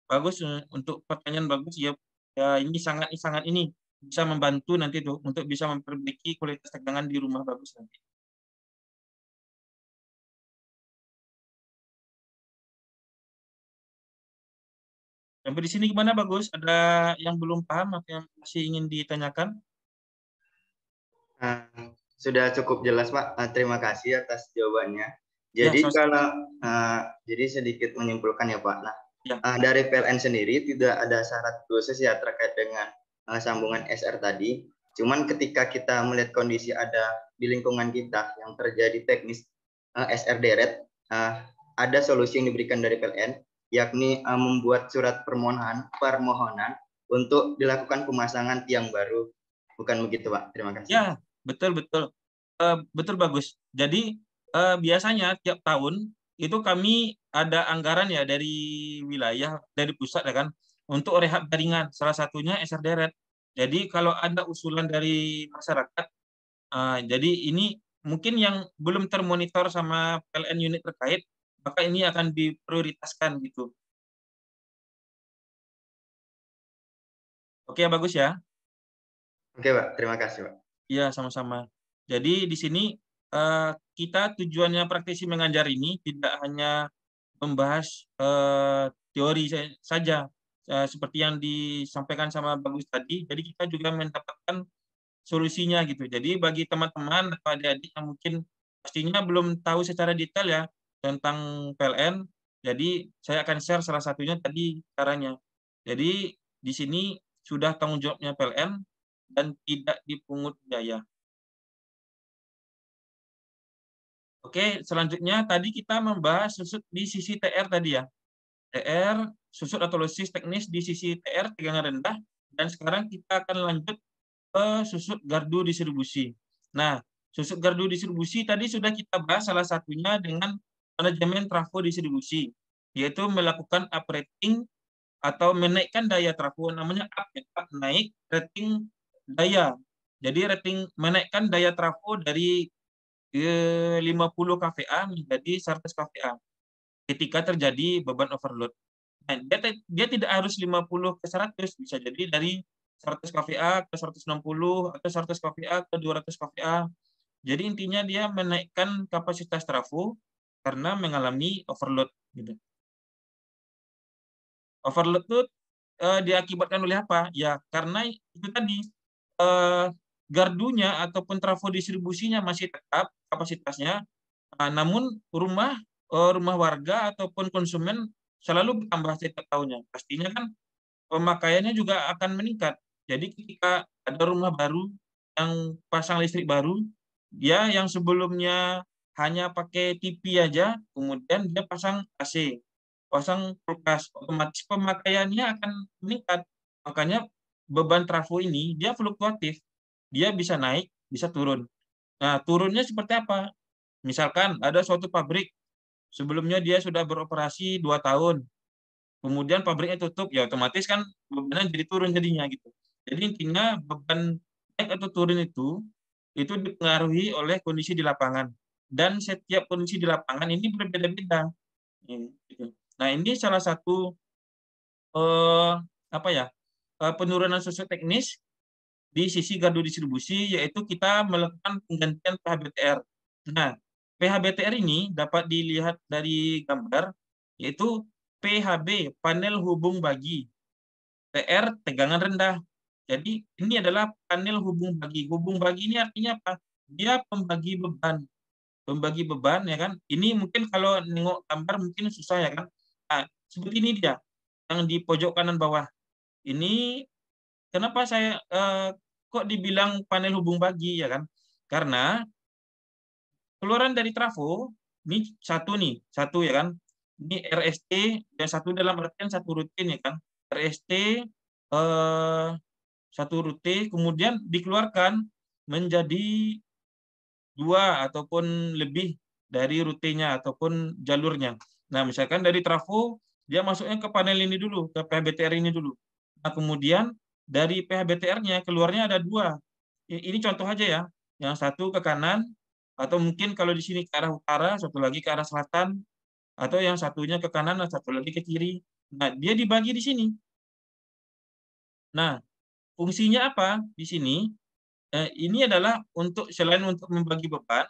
Bagus untuk pertanyaan bagus ya. Ya ini sangat ini bisa membantu nanti tuh untuk bisa memperbaiki kualitas tegangan di rumah bagus nanti. Sampai di sini gimana Bagus? Ada yang belum paham atau yang masih ingin ditanyakan? Sudah cukup jelas Pak. Terima kasih atas jawabannya. Jadi jadi sedikit menyimpulkan ya Pak. Nah, dari PLN sendiri tidak ada syarat khusus ya terkait dengan sambungan SR tadi. Cuman ketika kita melihat kondisi ada di lingkungan kita yang terjadi teknis SR deret, ada solusi yang diberikan dari PLN, yakni membuat surat permohonan untuk dilakukan pemasangan tiang baru. Bukan begitu Pak? Terima kasih. Ya, betul. Betul Bagus. Jadi biasanya tiap tahun itu kami ada anggaran ya dari wilayah, dari pusat ya kan, untuk rehab jaringan. Salah satunya SR deret. Jadi kalau ada usulan dari masyarakat, jadi ini mungkin yang belum termonitor sama PLN unit terkait, maka ini akan diprioritaskan gitu. Oke, Bagus ya. Oke, Pak. Terima kasih, Pak. Iya, sama-sama. Jadi di sini kita tujuannya praktisi mengajar ini tidak hanya membahas teori saja, seperti yang disampaikan sama Bagus tadi. Jadi kita juga mendapatkan solusinya gitu. Jadi bagi teman-teman atau adik-adik yang mungkin pastinya belum tahu secara detail ya tentang PLN, jadi saya akan share salah satunya tadi caranya. Jadi di sini sudah tanggung jawabnya PLN dan tidak dipungut biaya. Oke, selanjutnya tadi kita membahas susut di sisi TR tadi ya. TR, susut atau losis teknis di sisi TR tegangan rendah, dan sekarang kita akan lanjut ke susut gardu distribusi. Nah, susut gardu distribusi tadi sudah kita bahas salah satunya dengan manajemen trafo distribusi, yaitu melakukan uprating atau menaikkan daya trafo, namanya up naik rating daya. Jadi rating menaikkan daya trafo dari 50 kVA menjadi 100 kVA ketika terjadi beban overload. Nah, dia tidak harus 50 ke 100, bisa jadi dari 100 kVA ke 160 atau 100 kVA ke 200 kVA. Jadi intinya dia menaikkan kapasitas trafo karena mengalami overload gitu. Overload itu diakibatkan oleh apa? Ya karena itu tadi gardunya ataupun trafo distribusinya masih tetap kapasitasnya, namun rumah warga ataupun konsumen selalu bertambah setiap tahunnya. Pastinya kan pemakaiannya juga akan meningkat. Jadi ketika ada rumah baru yang pasang listrik baru, dia yang sebelumnya hanya pakai TV aja, kemudian dia pasang AC, pasang kulkas, otomatis pemakaiannya akan meningkat. Makanya beban trafo ini dia fluktuatif. Dia bisa naik, bisa turun. Nah, turunnya seperti apa? Misalkan ada suatu pabrik, sebelumnya dia sudah beroperasi 2 tahun, kemudian pabriknya tutup, ya otomatis kan bebannya jadi turun jadinya gitu. Jadi intinya beban naik atau turun itu dipengaruhi oleh kondisi di lapangan. Dan setiap kondisi di lapangan ini berbeda-beda. Gitu. Nah, ini salah satu penurunan sosioteknis di sisi gardu distribusi, yaitu kita melakukan penggantian PHBTR. Nah, PHBTR ini dapat dilihat dari gambar, yaitu PHB, panel hubung bagi. TR, tegangan rendah. Jadi, ini adalah panel hubung bagi. Hubung bagi ini artinya apa? Dia pembagi beban. Pembagi beban, ya kan? Ini mungkin kalau nengok gambar mungkin susah, ya kan? Nah, seperti ini dia, yang di pojok kanan bawah. Ini kenapa saya kok dibilang panel hubung bagi, ya kan? Karena keluaran dari trafo ini satu ya kan? Ini RST, yang satu dalam artian satu rutin, ya kan? RST satu rute, kemudian dikeluarkan menjadi 2 ataupun lebih dari rutenya ataupun jalurnya. Nah, misalkan dari trafo dia masuknya ke panel ini dulu, ke PHBTR ini dulu. Nah, kemudian dari PHBTR-nya keluarnya ada 2. Ini contoh aja ya. Yang satu ke kanan, atau mungkin kalau di sini ke arah utara, satu lagi ke arah selatan, atau yang satunya ke kanan, dan satu lagi ke kiri. Nah, dia dibagi di sini. Nah, fungsinya apa di sini? Ini adalah selain untuk membagi beban,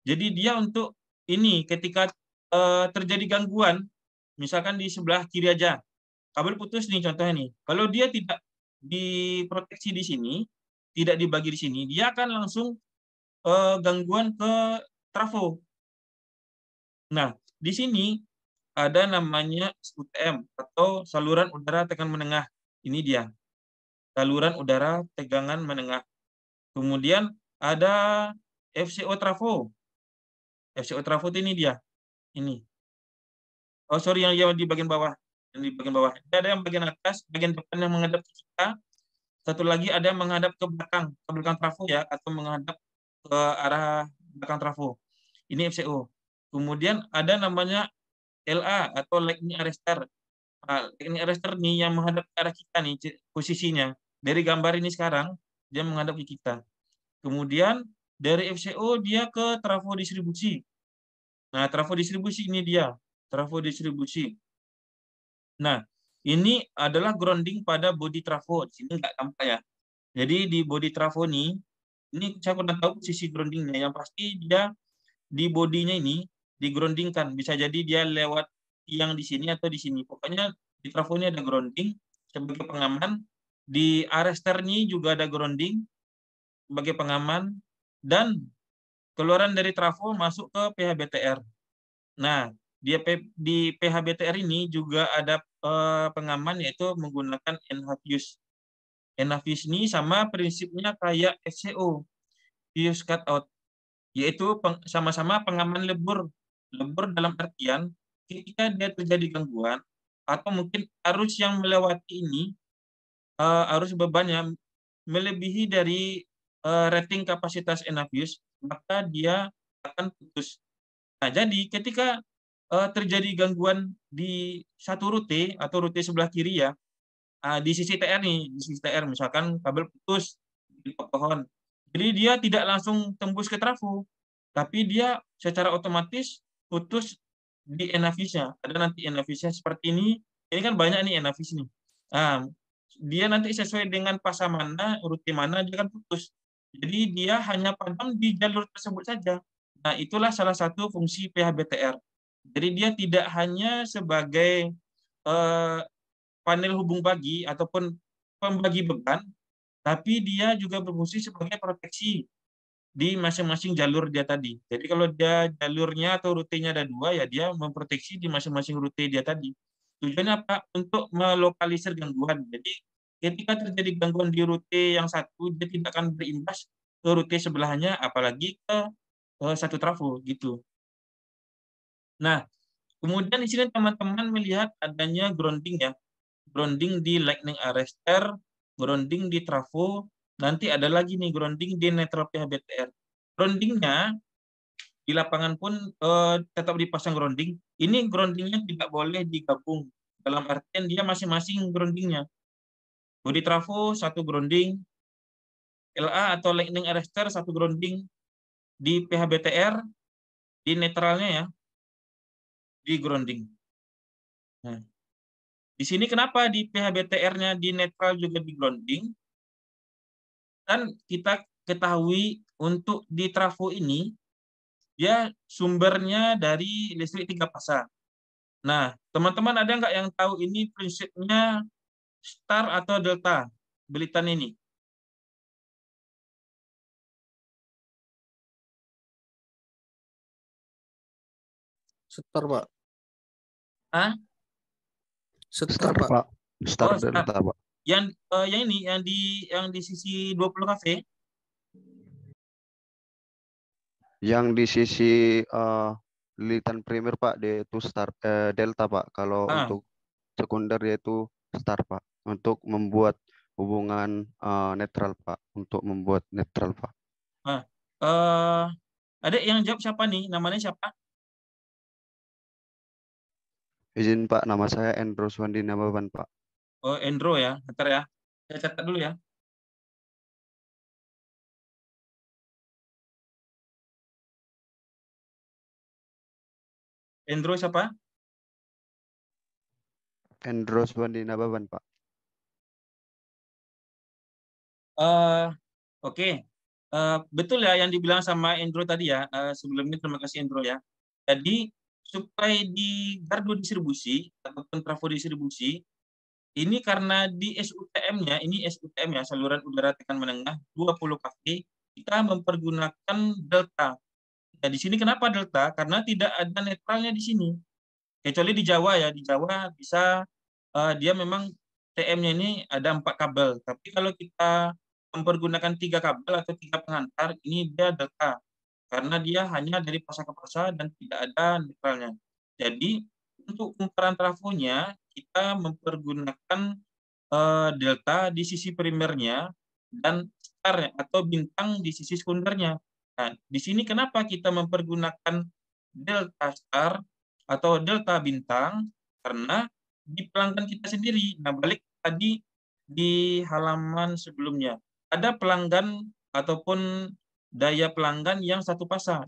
jadi dia untuk ini ketika terjadi gangguan, misalkan di sebelah kiri aja, kabel putus nih contohnya nih. Kalau dia tidak diproteksi di sini, tidak dibagi di sini, dia akan langsung gangguan ke trafo. Nah, di sini ada namanya UTM atau saluran udara tegangan menengah. Ini dia. Saluran udara tegangan menengah. Kemudian ada FCO trafo. FCO trafo ini dia. Ini. Oh, sorry, yang di bagian bawah. Yang di bagian bawah. Ada yang bagian atas, bagian depan yang menghadap ke kita. Satu lagi ada yang menghadap ke belakang trafo ya, atau menghadap ke arah belakang trafo. Ini FCO. Kemudian ada namanya LA atau lightning arrestor. Lightning arrestor nih yang menghadap ke arah kita nih posisinya. Dari gambar ini sekarang dia menghadap ke kita. Kemudian dari FCO dia ke trafo distribusi. Nah, trafo distribusi ini dia, trafo distribusi. Nah, ini adalah grounding pada body trafo. Di sini nggak tampak ya. Jadi di body trafo ini saya kurang tahu posisi groundingnya. Yang pasti dia di bodinya ini digroundingkan. Bisa jadi dia lewat tiang di sini atau di sini. Pokoknya di trafo ini ada grounding sebagai pengaman. Di arresternya juga ada grounding sebagai pengaman. Dan keluaran dari trafo masuk ke PHBTR. Nah, di PHBTR ini juga ada pengaman, yaitu menggunakan NH-fuse. NH-fuse ini sama prinsipnya kayak FCO, fuse cut out, yaitu sama-sama pengaman lebur. Lebur dalam artian ketika dia terjadi gangguan atau mungkin arus yang melewati ini, arus bebannya melebihi dari rating kapasitas NH-fuse, maka dia akan putus. Nah, jadi ketika terjadi gangguan di satu rute atau rute sebelah kiri ya, di sisi TR nih, di sisi TR misalkan kabel putus di pohon. Jadi dia tidak langsung tembus ke trafo, tapi dia secara otomatis putus di NH-fuse-nya. Ada nanti NH-fuse-nya seperti ini. Ini kan banyak nih NH-fuse nih. Nah, dia nanti sesuai dengan pasang mana, rute mana dia kan putus. Jadi dia hanya padam di jalur tersebut saja. Nah, itulah salah satu fungsi PHBTR. Jadi dia tidak hanya sebagai panel hubung bagi ataupun pembagi beban, tapi dia juga berfungsi sebagai proteksi di masing-masing jalur dia tadi. Jadi kalau dia jalurnya atau rutenya ada 2, ya dia memproteksi di masing-masing rute dia tadi. Tujuannya apa? Untuk melokalisir gangguan. Jadi ketika terjadi gangguan di rute yang satu, dia tidak akan berimbas ke rute sebelahnya, apalagi ke satu trafo gitu. Nah, kemudian di sini teman-teman melihat adanya grounding ya. Grounding di lightning arrestor, grounding di trafo, nanti ada lagi nih grounding di netral PHBTR. Groundingnya di lapangan pun tetap dipasang grounding. Ini groundingnya tidak boleh digabung. Dalam artian dia masing-masing groundingnya. Body trafo satu grounding, LA atau lightning arrestor satu grounding, di PHBTR, di netralnya ya, di grounding. Nah, di sini kenapa di PHBTR-nya di netral juga di grounding? Dan kita ketahui untuk di trafo ini, dia sumbernya dari listrik 3 fasa. Nah, teman-teman ada nggak yang tahu ini prinsipnya star atau delta belitan ini? Setar, Pak. Hah? Setar, Pak. Star Oh, delta, Pak. Yang ini yang di sisi 20 kV. Yang di sisi lilitan primer, Pak, dia itu star delta, Pak. Kalau untuk sekunder dia itu star, Pak. Untuk membuat hubungan netral, Pak. Untuk membuat netral, Pak. Ada yang jawab siapa nih? Namanya siapa? Izin, Pak. Nama saya Endro Swandi Nababan, Pak. Oh, Endro ya. Bentar ya. Saya catat dulu ya. Endro siapa? Endro Swandi Nababan, Pak. Oke. Betul ya yang dibilang sama Endro tadi ya. Sebelumnya terima kasih Endro ya. Jadi supply di gardu distribusi ataupun trafo distribusi ini karena di SUTM-nya, ini SUTM ya, saluran udara tekan menengah 20 kV, kita mempergunakan delta. Nah, di sini kenapa delta? Karena tidak ada netralnya di sini. Kecuali di Jawa ya, di Jawa bisa dia memang TM-nya ini ada 4 kabel. Tapi kalau kita mempergunakan 3 kabel atau 3 pengantar, ini dia delta. Karena dia hanya dari fasa ke fasa dan tidak ada netralnya. Jadi untuk ukuran trafonya kita mempergunakan delta di sisi primernya dan star atau bintang di sisi sekundernya. Nah, di sini kenapa kita mempergunakan delta star atau delta bintang? Karena di pelanggan kita sendiri. Nah, balik tadi di halaman sebelumnya. Ada pelanggan ataupun daya pelanggan yang satu fasa.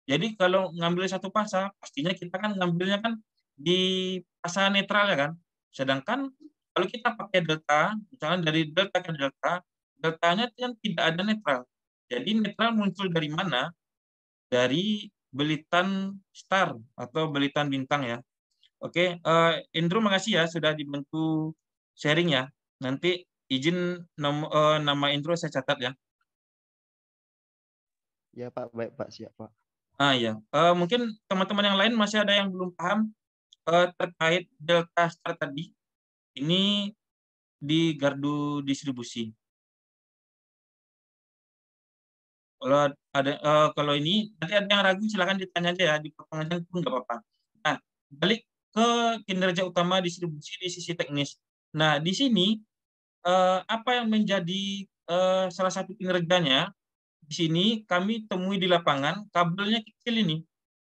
Jadi kalau ngambil satu fasa, pastinya kita kan ngambilnya kan di fasa netral ya kan. Sedangkan kalau kita pakai delta, misalnya dari delta ke delta, deltanya kan tidak ada netral. Jadi netral muncul dari mana? Dari belitan star atau belitan bintang ya. Oke, Indro makasih ya sudah dibantu sharing ya. Nanti izin nama Indro saya catat ya. Ya, Pak. Baik, Pak. Siap, Pak. Ya, mungkin teman-teman yang lain masih ada yang belum paham terkait delta star tadi. Ini di gardu distribusi. Kalau ada kalau ini nanti ada yang ragu silakan ditanya aja ya di pertanyaan pun nggak apa-apa. Nah, balik ke kinerja utama distribusi di sisi teknis. Nah, di sini apa yang menjadi salah satu kinerjanya? Di sini kami temui di lapangan kabelnya kecil ini.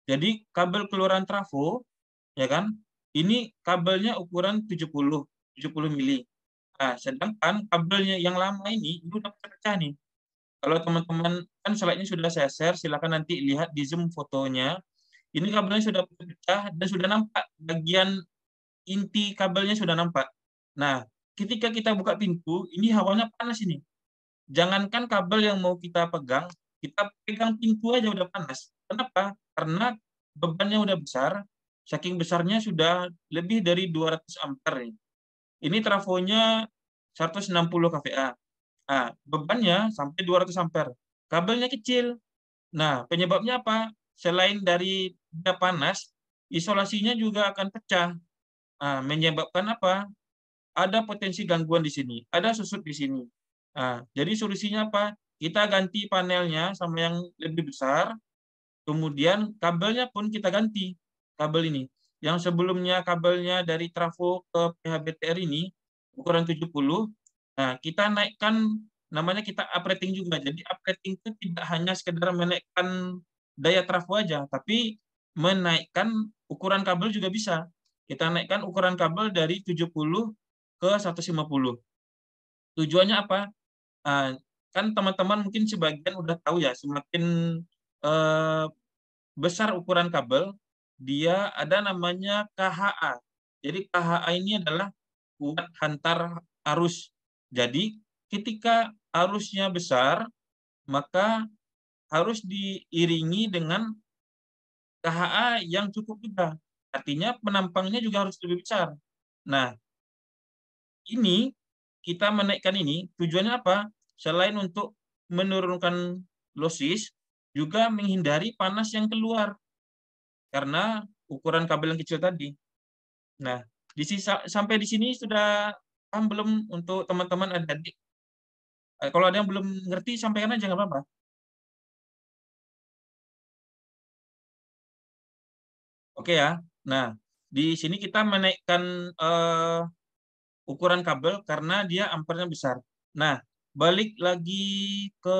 Jadi kabel keluaran trafo ya kan? Ini kabelnya ukuran 70 mili. Nah, sedangkan kabelnya yang lama ini udah pecah-pecah nih. Kalau teman-teman kan slide-nya sudah saya share, silakan nanti lihat di Zoom fotonya. Ini kabelnya sudah pecah dan sudah nampak bagian inti kabelnya sudah nampak. Nah, ketika kita buka pintu, ini hawanya panas ini. Jangankan kabel yang mau kita pegang pintu aja udah panas. Kenapa? Karena bebannya udah besar, saking besarnya sudah lebih dari 200 ampere. Ini trafonya 160 kVA. Nah, bebannya sampai 200 ampere. Kabelnya kecil. Nah, penyebabnya apa? Selain dari dia panas, isolasinya juga akan pecah. Nah, menyebabkan apa? Ada potensi gangguan di sini, ada susut di sini. Nah, jadi solusinya apa? Kita ganti panelnya sama yang lebih besar, kemudian kabelnya pun kita ganti. Kabel ini. Yang sebelumnya kabelnya dari trafo ke PHBTR ini, ukuran 70, nah kita naikkan, namanya kita uprating juga. Jadi uprating itu tidak hanya sekedar menaikkan daya trafo aja, tapi menaikkan ukuran kabel juga bisa. Kita naikkan ukuran kabel dari 70 ke 150. Tujuannya apa? Kan teman-teman mungkin sebagian udah tahu ya, semakin besar ukuran kabel, dia ada namanya KHA. Jadi KHA ini adalah kuat hantar arus. Jadi ketika arusnya besar, maka harus diiringi dengan KHA yang cukup juga. Artinya penampangnya juga harus lebih besar. Nah, ini kita menaikkan ini tujuannya apa? Selain untuk menurunkan losis, juga menghindari panas yang keluar karena ukuran kabel yang kecil tadi. Nah, sampai di sini sudah paham belum untuk teman-teman adik-adik? Kalau ada yang belum ngerti, sampaikan aja nggak apa-apa. Oke ya. Nah, di sini kita menaikkan ukuran kabel karena dia ampernya besar. Nah, balik lagi ke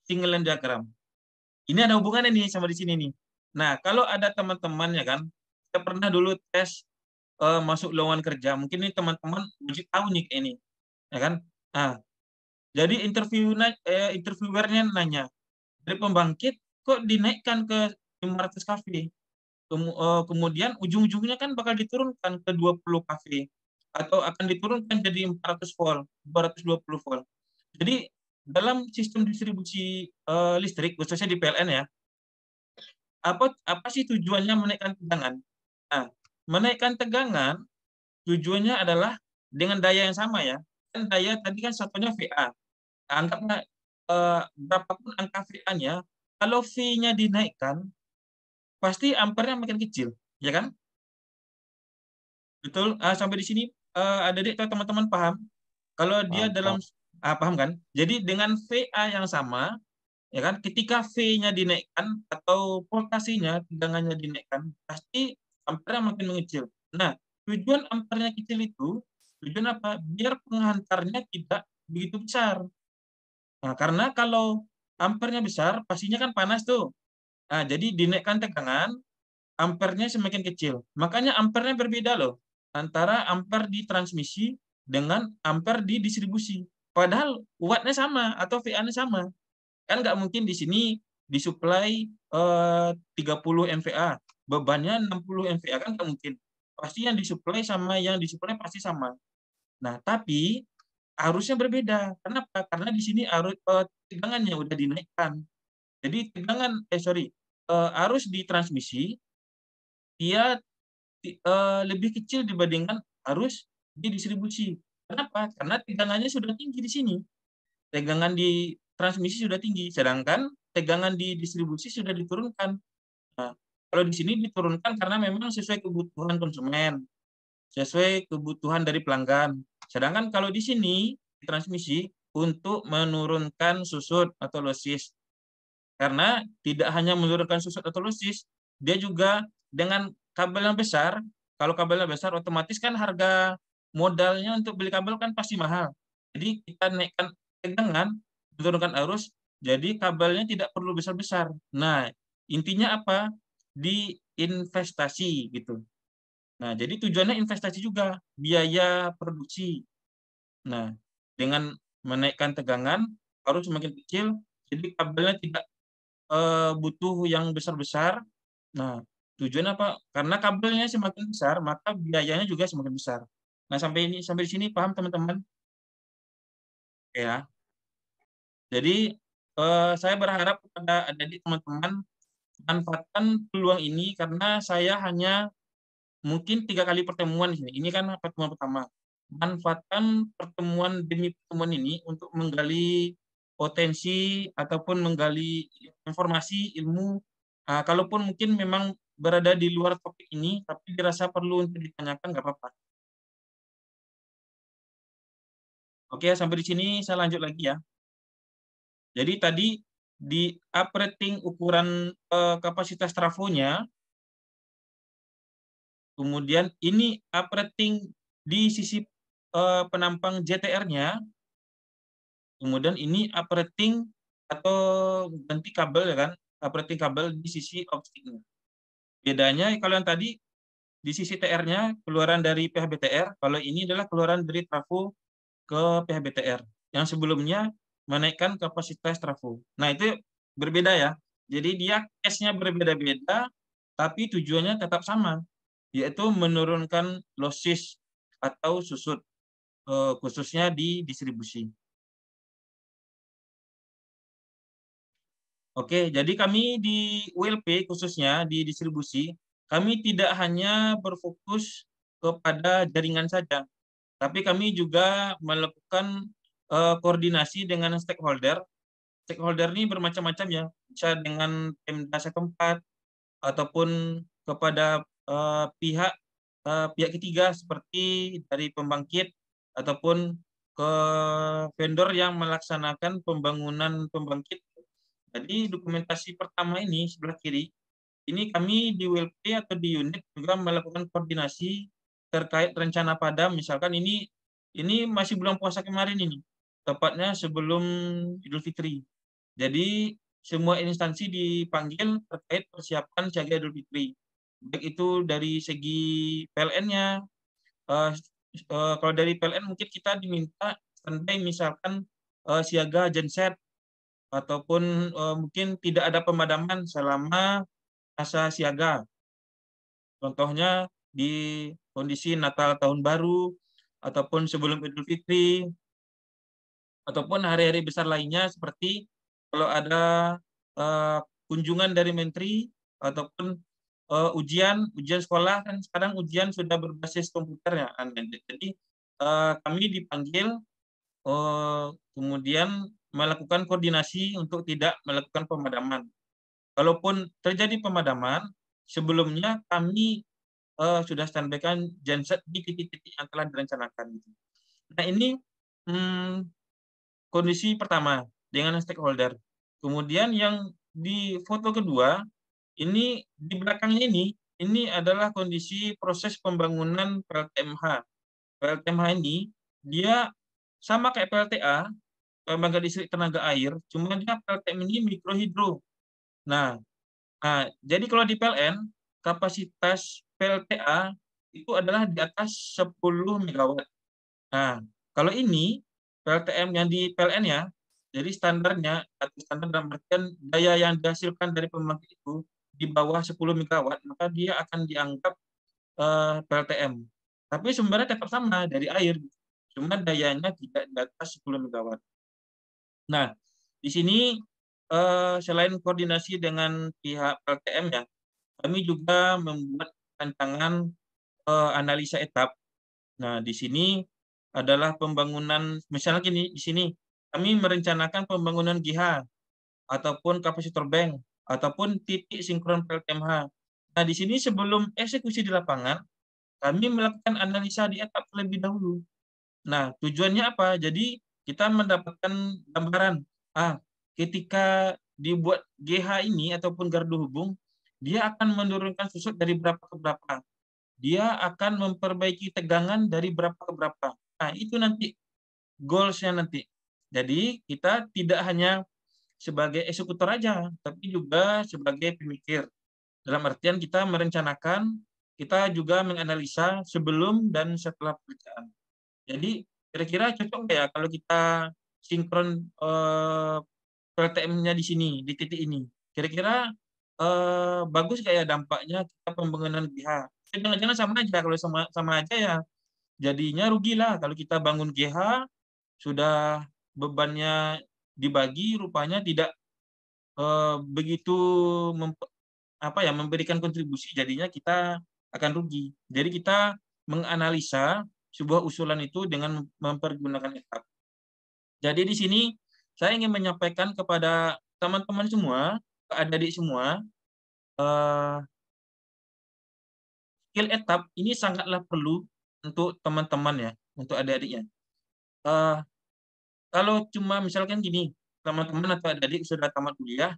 single line diagram. Ini ada hubungannya nih sama di sini nih. Nah, kalau ada teman-teman ya kan, kita pernah dulu tes masuk lowongan kerja. Mungkin ini teman-teman wajib tahu nih kayak ini, ya kan? Nah, jadi interviewernya nanya, dari pembangkit kok dinaikkan ke 500 kV? Kemudian ujung-ujungnya kan bakal diturunkan ke 20 kV atau akan diturunkan jadi 400 volt, 220 volt. Jadi dalam sistem distribusi listrik khususnya di PLN ya, apa sih tujuannya menaikkan tegangan? Nah, menaikkan tegangan tujuannya adalah dengan daya yang sama ya. Kan daya tadi kan satunya VA. Anggaplah berapapun angka VA-nya, kalau V-nya dinaikkan, pasti ampernya makin kecil, ya kan? Betul. Sampai di sini adik-adik atau teman-teman paham? Kalau dia dalam paham kan? Jadi dengan VA yang sama, ya kan? Ketika V-nya dinaikkan atau voltasenya tegangannya dinaikkan, pasti ampernya makin mengecil. Nah, tujuan ampernya kecil itu tujuan apa? Biar penghantarnya tidak begitu besar. Nah, karena kalau ampernya besar, pastinya kan panas tuh. Nah, jadi dinaikkan tegangan, ampernya semakin kecil. Makanya ampernya berbeda loh antara amper di transmisi dengan amper di distribusi. Padahal wattnya sama atau VA-nya sama. Kan nggak mungkin di sini disuplai 30 MVA, bebannya 60 MVA, kan nggak mungkin. Pasti yang disuplai sama yang disuplai pasti sama. Nah, tapi arusnya berbeda. Kenapa? Karena di sini tegangannya udah dinaikkan. Jadi arus di transmisi dia lebih kecil dibandingkan arus di distribusi. Kenapa? Karena tegangannya sudah tinggi di sini. Tegangan di transmisi sudah tinggi, sedangkan tegangan di distribusi sudah diturunkan. Nah, kalau di sini diturunkan karena memang sesuai kebutuhan konsumen, sesuai kebutuhan dari pelanggan. Sedangkan kalau di sini di transmisi untuk menurunkan susut atau losis. Karena tidak hanya menurunkan susut atau losis, dia juga dengan kabel yang besar, kalau kabelnya besar otomatis kan harga modalnya untuk beli kabel kan pasti mahal. Jadi kita naikkan tegangan, menurunkan arus, jadi kabelnya tidak perlu besar-besar. Nah, intinya apa? Di investasi gitu. Nah, jadi tujuannya investasi juga, biaya produksi. Nah, dengan menaikkan tegangan, arus semakin kecil, jadi kabelnya tidak butuh yang besar-besar. Nah, tujuan apa? Karena kabelnya semakin besar, maka biayanya juga semakin besar. Nah, sampai di sini paham teman-teman? Ya. Jadi saya berharap kepada adik-adik teman-teman manfaatkan peluang ini karena saya hanya mungkin 3 kali pertemuan di sini. Ini kan pertemuan pertama. manfaatkan pertemuan demi pertemuan ini untuk menggali potensi ataupun menggali informasi ilmu. Kalaupun mungkin memang berada di luar topik ini, tapi dirasa perlu untuk ditanyakan, nggak apa-apa. Oke, sampai di sini saya lanjut lagi ya. Jadi tadi di uprating ukuran kapasitas trafonya, kemudian ini uprating di sisi penampang JTR-nya, kemudian ini uprating atau ganti kabel ya kan, uprating kabel di sisi opstiknya. Bedanya kalau yang tadi di sisi TR-nya keluaran dari pH BTR, kalau ini adalah keluaran dari trafo ke pH BTR. Yang sebelumnya menaikkan kapasitas trafo. Nah, itu berbeda ya. Jadi dia case-nya berbeda-beda, tapi tujuannya tetap sama, yaitu menurunkan losses atau susut, khususnya di distribusi. Oke, jadi kami di ULP khususnya di distribusi, kami tidak hanya berfokus kepada jaringan saja, tapi kami juga melakukan koordinasi dengan stakeholder. Stakeholder ini bermacam-macam ya, bisa dengan Pemda setempat ataupun kepada pihak ketiga seperti dari pembangkit ataupun ke vendor yang melaksanakan pembangunan pembangkit. Jadi dokumentasi pertama ini sebelah kiri, ini kami di WLP atau di unit juga melakukan koordinasi terkait rencana padam. Misalkan ini masih bulan puasa kemarin ini, tepatnya sebelum Idul Fitri. Jadi semua instansi dipanggil terkait persiapan siaga Idul Fitri. Baik itu dari segi PLN-nya, kalau dari PLN mungkin kita diminta standby misalkan siaga genset, ataupun mungkin tidak ada pemadaman selama masa siaga. Contohnya di kondisi Natal Tahun Baru, ataupun sebelum Idul Fitri, ataupun hari-hari besar lainnya seperti kalau ada kunjungan dari menteri, ataupun ujian sekolah, kan sekarang ujian sudah berbasis komputer ya. Jadi kami dipanggil kemudian melakukan koordinasi untuk tidak melakukan pemadaman. Kalaupun terjadi pemadaman, sebelumnya kami sudah standby-kan genset di titik-titik yang telah direncanakan. Nah, ini kondisi pertama dengan stakeholder. Kemudian yang di foto kedua, ini di belakangnya ini adalah kondisi proses pembangunan PLTMH. PLTMH ini dia sama kayak PLTA, Lembaga Listrik Tenaga Air, cuma dia PLTM ini mikrohidro. Nah, jadi kalau di PLN, kapasitas PLTA itu adalah di atas 10 MW. Nah, kalau ini PLTM yang di PLN ya, jadi standarnya atau standar dalam artian daya yang dihasilkan dari pembangkit itu di bawah 10 MW, maka dia akan dianggap PLTM. Tapi sumbernya tetap sama dari air, cuma dayanya tidak di atas 10 MW. Nah, di sini selain koordinasi dengan pihak PLTM ya, kami juga membuat rancangan analisa etap. Nah, di sini adalah pembangunan, misalnya gini, di sini kami merencanakan pembangunan GH ataupun kapasitor bank ataupun titik sinkron PLTMH. Nah, di sini sebelum eksekusi di lapangan, kami melakukan analisa di etap terlebih dahulu. Nah, tujuannya apa? Jadi kita mendapatkan gambaran, ketika dibuat GH ini ataupun gardu hubung, dia akan menurunkan susut dari berapa ke berapa. Dia akan memperbaiki tegangan dari berapa ke berapa. Nah, itu nanti goals-nya nanti. Jadi kita tidak hanya sebagai eksekutor aja, tapi juga sebagai pemikir. Dalam artian kita merencanakan, kita juga menganalisa sebelum dan setelah pekerjaan. Jadi kira-kira cocok nggak ya kalau kita sinkron PLTM-nya di sini, di titik ini? Kira-kira bagus nggak ya dampaknya kita pembangunan GH? Jangan-jangan sama aja, kalau sama aja ya jadinya rugi lah. Kalau kita bangun GH, sudah bebannya dibagi, rupanya tidak begitu memberikan kontribusi, jadinya kita akan rugi. Jadi kita menganalisa sebuah usulan itu dengan mempergunakan etap. Jadi di sini saya ingin menyampaikan kepada teman-teman semua, adik-adik semua, skill etap ini sangatlah perlu untuk teman-teman ya, untuk adik-adiknya. Kalau cuma misalkan gini, teman-teman atau adik-adik sudah tamat kuliah,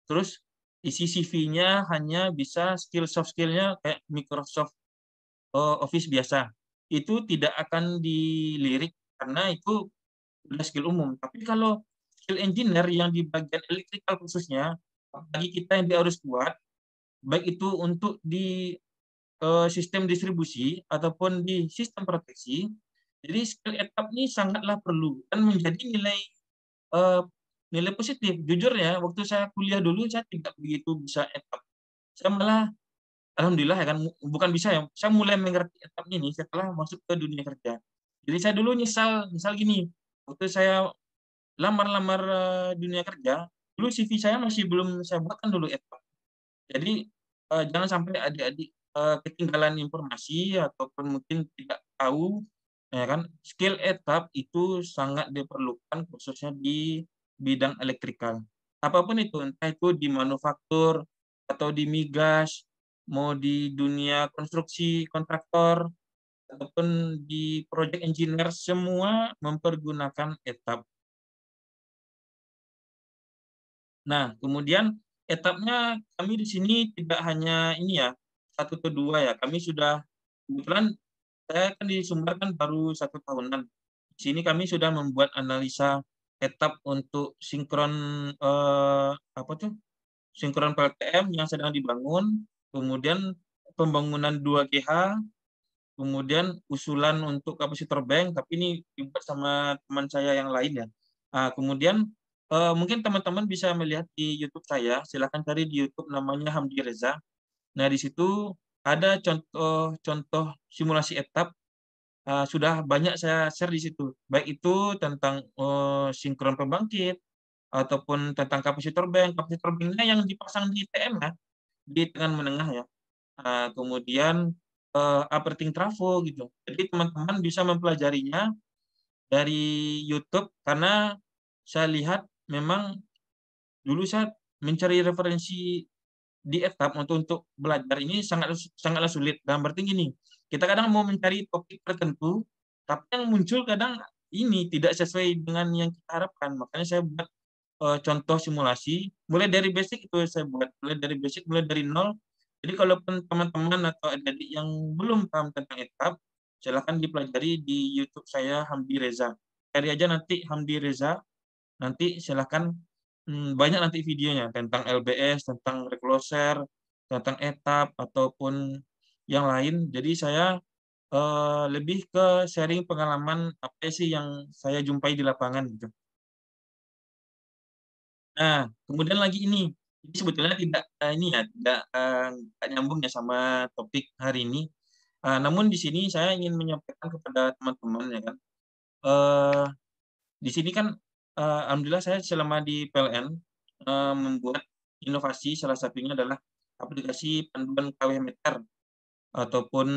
terus isi CV-nya hanya bisa soft skill-nya kayak Microsoft Office biasa. Itu tidak akan dilirik karena itu sudah skill umum. Tapi kalau skill engineer yang di bagian elektrikal khususnya, bagi kita yang harus kuat, baik itu untuk di sistem distribusi ataupun di sistem proteksi, jadi skill etap ini sangatlah perlu dan menjadi nilai positif. Jujur ya, waktu saya kuliah dulu saya tidak begitu bisa etap. Saya malah alhamdulillah ya kan, bukan bisa ya, saya mulai mengerti etap ini setelah masuk ke dunia kerja. Jadi saya dulu misal gini, waktu saya lamar-lamar dunia kerja, dulu CV saya masih belum saya buatkan dulu etap. Jadi jangan sampai adik-adik ketinggalan informasi ataupun mungkin tidak tahu, ya kan, skill etap itu sangat diperlukan khususnya di bidang elektrikal. Apapun itu, entah itu di manufaktur atau di migas, mau di dunia konstruksi kontraktor ataupun di project engineer, semua mempergunakan etap. Nah, kemudian etapnya kami di sini tidak hanya ini ya, 1 atau 2 ya. Kami sudah, kebetulan saya kan di Sumber kan baru 1 tahunan. Di sini kami sudah membuat analisa etap untuk sinkron sinkron PLTM yang sedang dibangun, kemudian pembangunan 2GH, kemudian usulan untuk kapasitor bank, tapi ini dibuat sama teman saya yang lain ya. Nah, kemudian mungkin teman-teman bisa melihat di YouTube saya, silakan cari di YouTube namanya Hamdi Reza. Nah, di situ ada contoh simulasi etap, sudah banyak saya share di situ. Baik itu tentang sinkron pembangkit, ataupun tentang kapasitor bank. Kapasitor banknya yang dipasang di TM ya, di tegangan menengah ya. Kemudian operating trafo gitu. Jadi teman-teman bisa mempelajarinya dari YouTube karena saya lihat memang dulu saya mencari referensi di etap untuk belajar ini sangatlah sulit. Dan berarti gini, kita kadang mau mencari topik tertentu, tapi yang muncul kadang ini tidak sesuai dengan yang kita harapkan. Makanya saya buat contoh simulasi, mulai dari basic itu saya buat, mulai dari nol. Jadi kalaupun teman-teman atau adik-adik yang belum paham tentang etap, silakan dipelajari di YouTube saya Hamdi Reza. Cari aja nanti Hamdi Reza, nanti silakan banyak nanti videonya tentang LBS, tentang recloser, tentang etap ataupun yang lain. Jadi saya lebih ke sharing pengalaman apa sih yang saya jumpai di lapangan gitu. Nah, kemudian lagi ini sebetulnya tidak tidak nyambung ya sama topik hari ini. Namun di sini saya ingin menyampaikan kepada teman-teman ya kan. Di sini kan alhamdulillah saya selama di PLN membuat inovasi, salah satunya adalah aplikasi panduan KW meter ataupun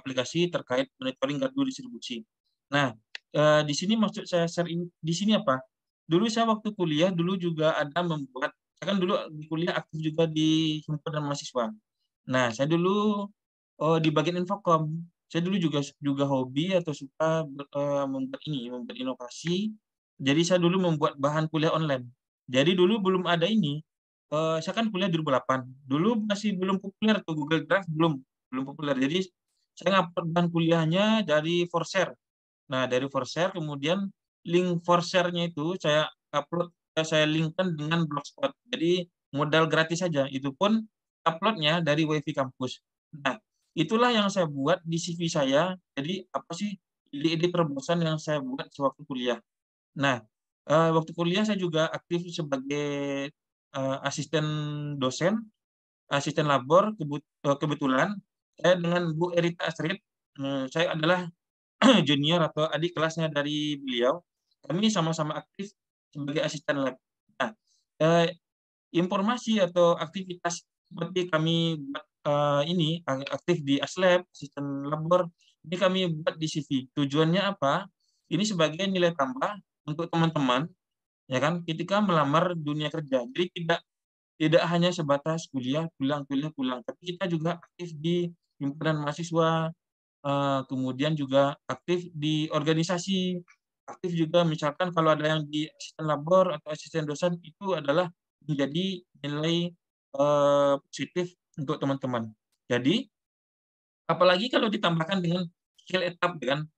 aplikasi terkait monitoring gardu distribusi. Nah, di sini maksud saya share di sini apa? Dulu saya waktu kuliah dulu juga ada membuat, saya kan dulu di kuliah aktif juga di himpunan mahasiswa. Nah, saya dulu di bagian infokom. Saya dulu juga hobi atau suka membuat inovasi. Jadi saya dulu membuat bahan kuliah online. Jadi dulu belum ada ini. Saya kan kuliah 2008. Dulu masih belum populer tuh Google Drive belum populer. Jadi saya ngupload bahan kuliahnya dari Foursquare. Nah, dari Foursquare kemudian link Foursquare-nya itu saya upload, saya linkkan dengan Blogspot. Jadi modal gratis saja. Itu pun uploadnya dari WiFi kampus. Nah, itulah yang saya buat di CV saya. Jadi apa sih ide-ide terobosan yang saya buat sewaktu kuliah. Nah, waktu kuliah saya juga aktif sebagai asisten dosen, asisten labor. Kebetulan saya dengan Bu Erita Astrid, saya adalah junior atau adik kelasnya dari beliau. Kami sama-sama aktif sebagai asisten lab. Nah, informasi atau aktivitas seperti kami ini aktif di ASLab, asisten labor, Ini kami buat di CV. Tujuannya apa? Ini sebagai nilai tambah untuk teman-teman, ya kan, ketika melamar dunia kerja. Jadi tidak hanya sebatas kuliah, pulang, tapi kita juga aktif di himpunan mahasiswa, kemudian juga aktif di organisasi, aktif juga misalkan kalau ada yang di asisten labor atau asisten dosen, itu adalah menjadi nilai positif untuk teman-teman. Jadi apalagi kalau ditambahkan dengan skill etap, kan,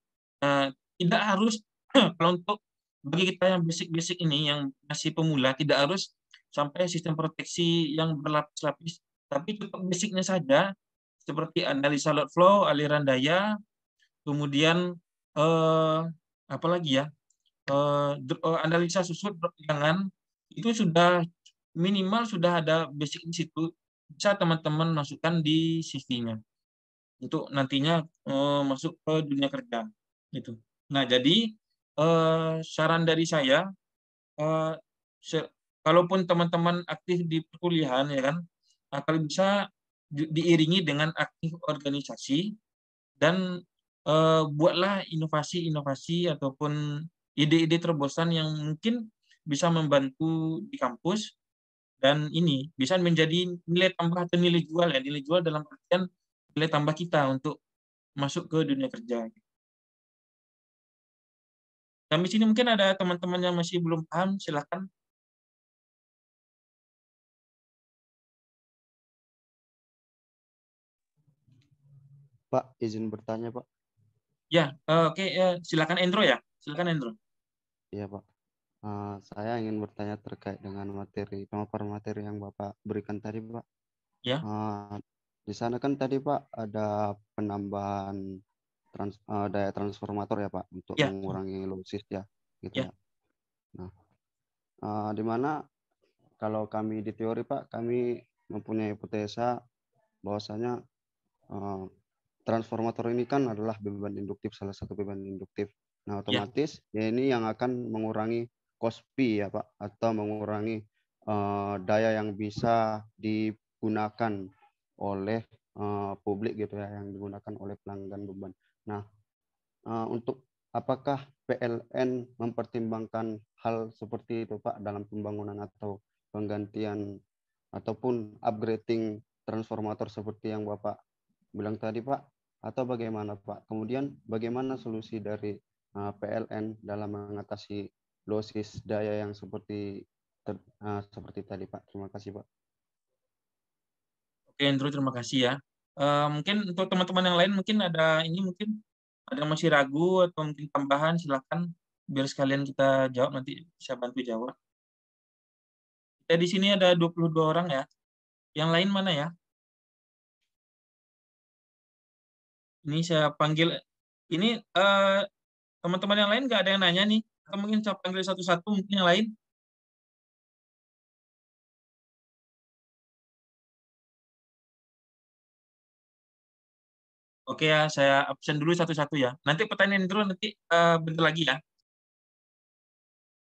tidak harus kalau untuk bagi kita yang basic-basic ini, yang masih pemula, tidak harus sampai sistem proteksi yang berlapis-lapis, tapi cukup basicnya saja, seperti analisa load flow, aliran daya, kemudian apa lagi ya, analisa susut tegangan, itu sudah minimal sudah ada basic di situ, bisa teman-teman masukkan di CV-nya untuk nantinya masuk ke dunia kerja gitu. Nah, jadi saran dari saya, kalaupun teman-teman aktif di perkuliahan, ya kan, kalau bisa diiringi dengan aktif organisasi dan buatlah inovasi-inovasi ataupun ide-ide terobosan yang mungkin bisa membantu di kampus, dan ini bisa menjadi nilai tambah atau nilai jual, ya, nilai jual dalam artian nilai tambah kita untuk masuk ke dunia kerja. Dan di sini mungkin ada teman-teman yang masih belum paham, silakan. Pak, izin bertanya, Pak. Ya, oke, silakan Endro ya. Silakan Endro. Iya, Pak. Saya ingin bertanya terkait dengan pemaparan materi yang Bapak berikan tadi, Pak. Ya. Di sana kan tadi, Pak, ada penambahan daya transformator ya, Pak, untuk mengurangi losses ya, gitu ya. Nah, di mana kalau kami di teori, Pak, kami mempunyai hipotesa bahwasanya transformator ini kan adalah beban induktif, salah satu beban induktif. Nah, otomatis ya ini yang akan mengurangi cost P ya, Pak, atau mengurangi daya yang bisa digunakan oleh publik gitu ya, yang digunakan oleh pelanggan beban. Nah, untuk apakah PLN mempertimbangkan hal seperti itu, Pak, dalam pembangunan atau penggantian ataupun upgrading transformator seperti yang Bapak bilang tadi, Pak, atau bagaimana, Pak? Kemudian bagaimana solusi dari PLN dalam mengatasi losis daya yang seperti tadi, Pak? Terima kasih, Pak. Oke, Andrew, terima kasih ya. Mungkin untuk teman-teman yang lain mungkin ada yang masih ragu atau mungkin tambahan, silakan biar sekalian kita jawab, nanti bisa bantu jawab. Kita di sini ada 22 orang ya. Yang lain mana ya? Ini saya panggil, ini teman-teman yang lain nggak ada yang nanya nih? Atau mungkin saya panggil satu-satu mungkin yang lain? Oke ya, saya absen dulu satu-satu ya. Nanti pertanyaan dulu, nanti bentar lagi ya.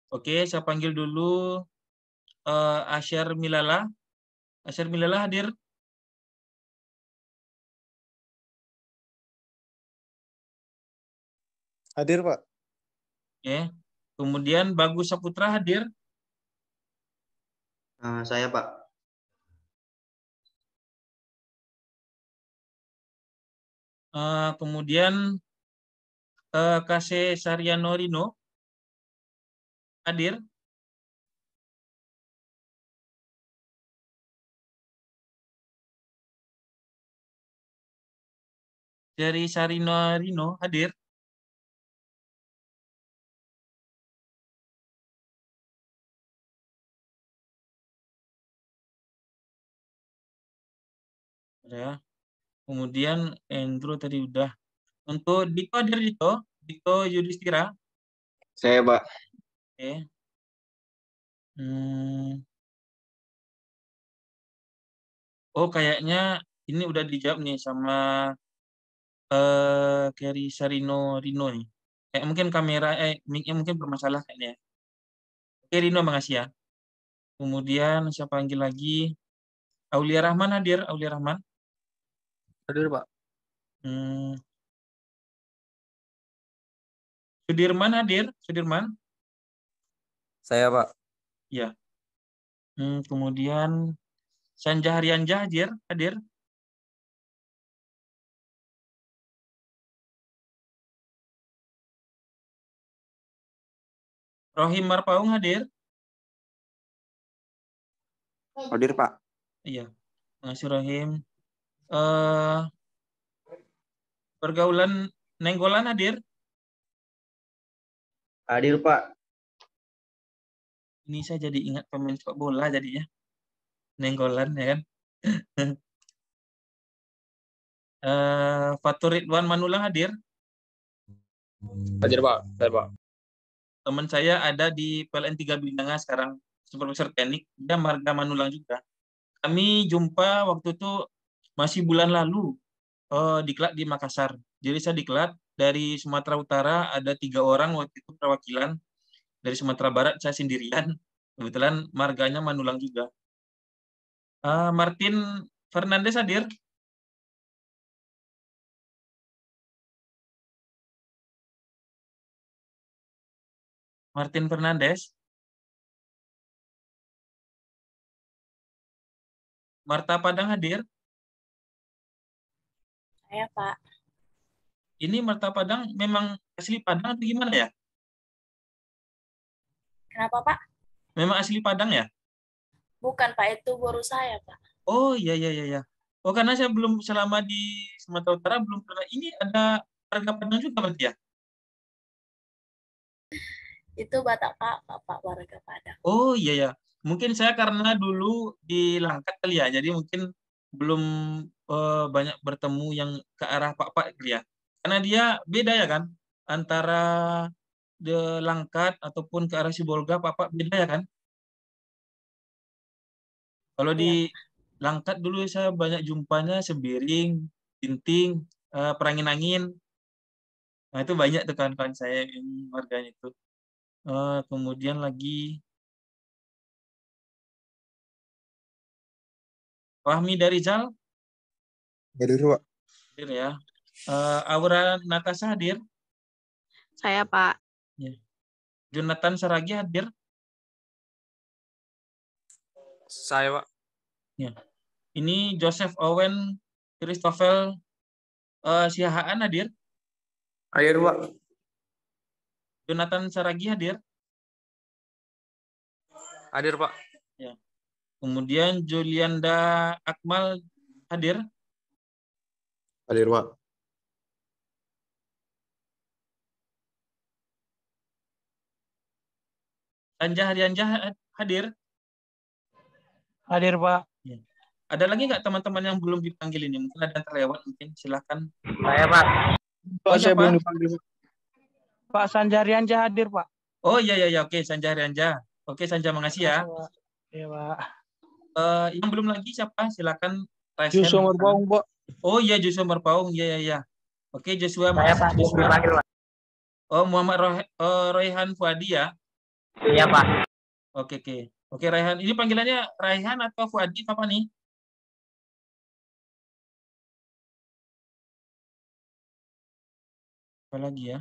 Oke, saya panggil dulu Asyar Milala. Asyar Milala hadir? Hadir, Pak. Oke. Kemudian Bagus Saputra hadir? Saya, Pak. Kemudian Kase Saryano Rino hadir? Dari Sarino Rino hadir? Ya. Kemudian Andrew tadi udah. Untuk Dito hadir, Dito Yudhistira? Saya, Pak. Oke. Oh, kayaknya ini udah dijawab nih sama Kerry Sarino Rino nih. Mungkin kamera, mic-nya mungkin bermasalah kayaknya. Oke, Rino, makasih ya. Kemudian saya panggil lagi Aulia Rahman hadir, Aulia Rahman? Hadir, Pak. Sudirman hadir? Sudirman? Saya, Pak. Ya. Kemudian Sanja Haryanjah hadir? Hadir? Rohim Marpaung hadir? Hadir, Pak. Iya. Ngasih Rohim. Pergaulan Nenggolan hadir? Hadir, Pak. Ini saya jadi ingat pemain sepak bola jadinya. Nenggolan ya kan. Fatur Ridwan Manulang hadir? Hadir, Pak. Hadir, Pak. Teman saya ada di PLN 3 Binanga sekarang, supervisor teknik, dia marga Manulang juga. Kami jumpa waktu itu masih bulan lalu, diklat di Makassar. Jadi saya diklat dari Sumatera Utara, ada 3 orang waktu itu perwakilan. Dari Sumatera Barat saya sendirian. Kebetulan marganya Manulang juga. Martin Fernandes hadir? Martin Fernandes? Marta Padang hadir? Saya, Pak. Ini Marta Padang memang asli Padang atau gimana ya? Kenapa, Pak? Memang asli Padang ya? Bukan, Pak. Itu guru saya, Pak. Oh, iya, iya, iya. Oh, karena saya belum selama di Sumatera Utara belum pernah. Ini ada warga Padang juga berarti ya? Itu Batak, Pak, warga Padang. Oh, iya, ya. Mungkin saya karena dulu di Langkat kali ya, jadi mungkin belum banyak bertemu yang ke arah Pak kali ya. Karena dia beda ya kan? Antara di Langkat ataupun ke arah Sibolga, Pak beda ya kan? Kalau di Langkat dulu saya banyak jumpanya Sembiring, Tinting, Perangin Angin. Nah, itu banyak tuh kawan-kawan saya yang warganya itu. Kemudian lagi Fahmi dari Zal Hadir, Pak. hadir ya. Aura Natasha hadir. Saya, Pak. Ya. Jonathan Saragi hadir. Saya, Pak. Ya. Ini Joseph Owen Christopher Siahaan hadir. Hadir, Pak. Jonathan Saragi hadir. Hadir, Pak. Ya. Kemudian Julianda Akmal hadir. Hadir, Pak. Sanja Haryanjah hadir. Hadir, Pak. Ya. Ada lagi nggak teman-teman yang belum dipanggil ini? Mungkin ada yang terlewat, mungkin silakan. Saya, Pak. Oh, Saya siapa? belum dipanggil. Pak Sanjarianjah hadir, Pak. Oh, iya, iya, iya. Oke, Sanja Haryanjah. Oke, Sanja, makasih ya. Iya, Pak. Yang belum lagi siapa? Silakan. Joshua Marpaung, Pak. Oh iya, Joshua Marpaung. Iya, iya, iya. Oke, Joshua. Saya, Pak. Joshua. Oh, Muhammad Royhan Fuadi ya? Iya, Pak. Oke, oke. Oke, Raihan. Ini panggilannya Raihan atau Fuadi apa nih? Apa lagi ya?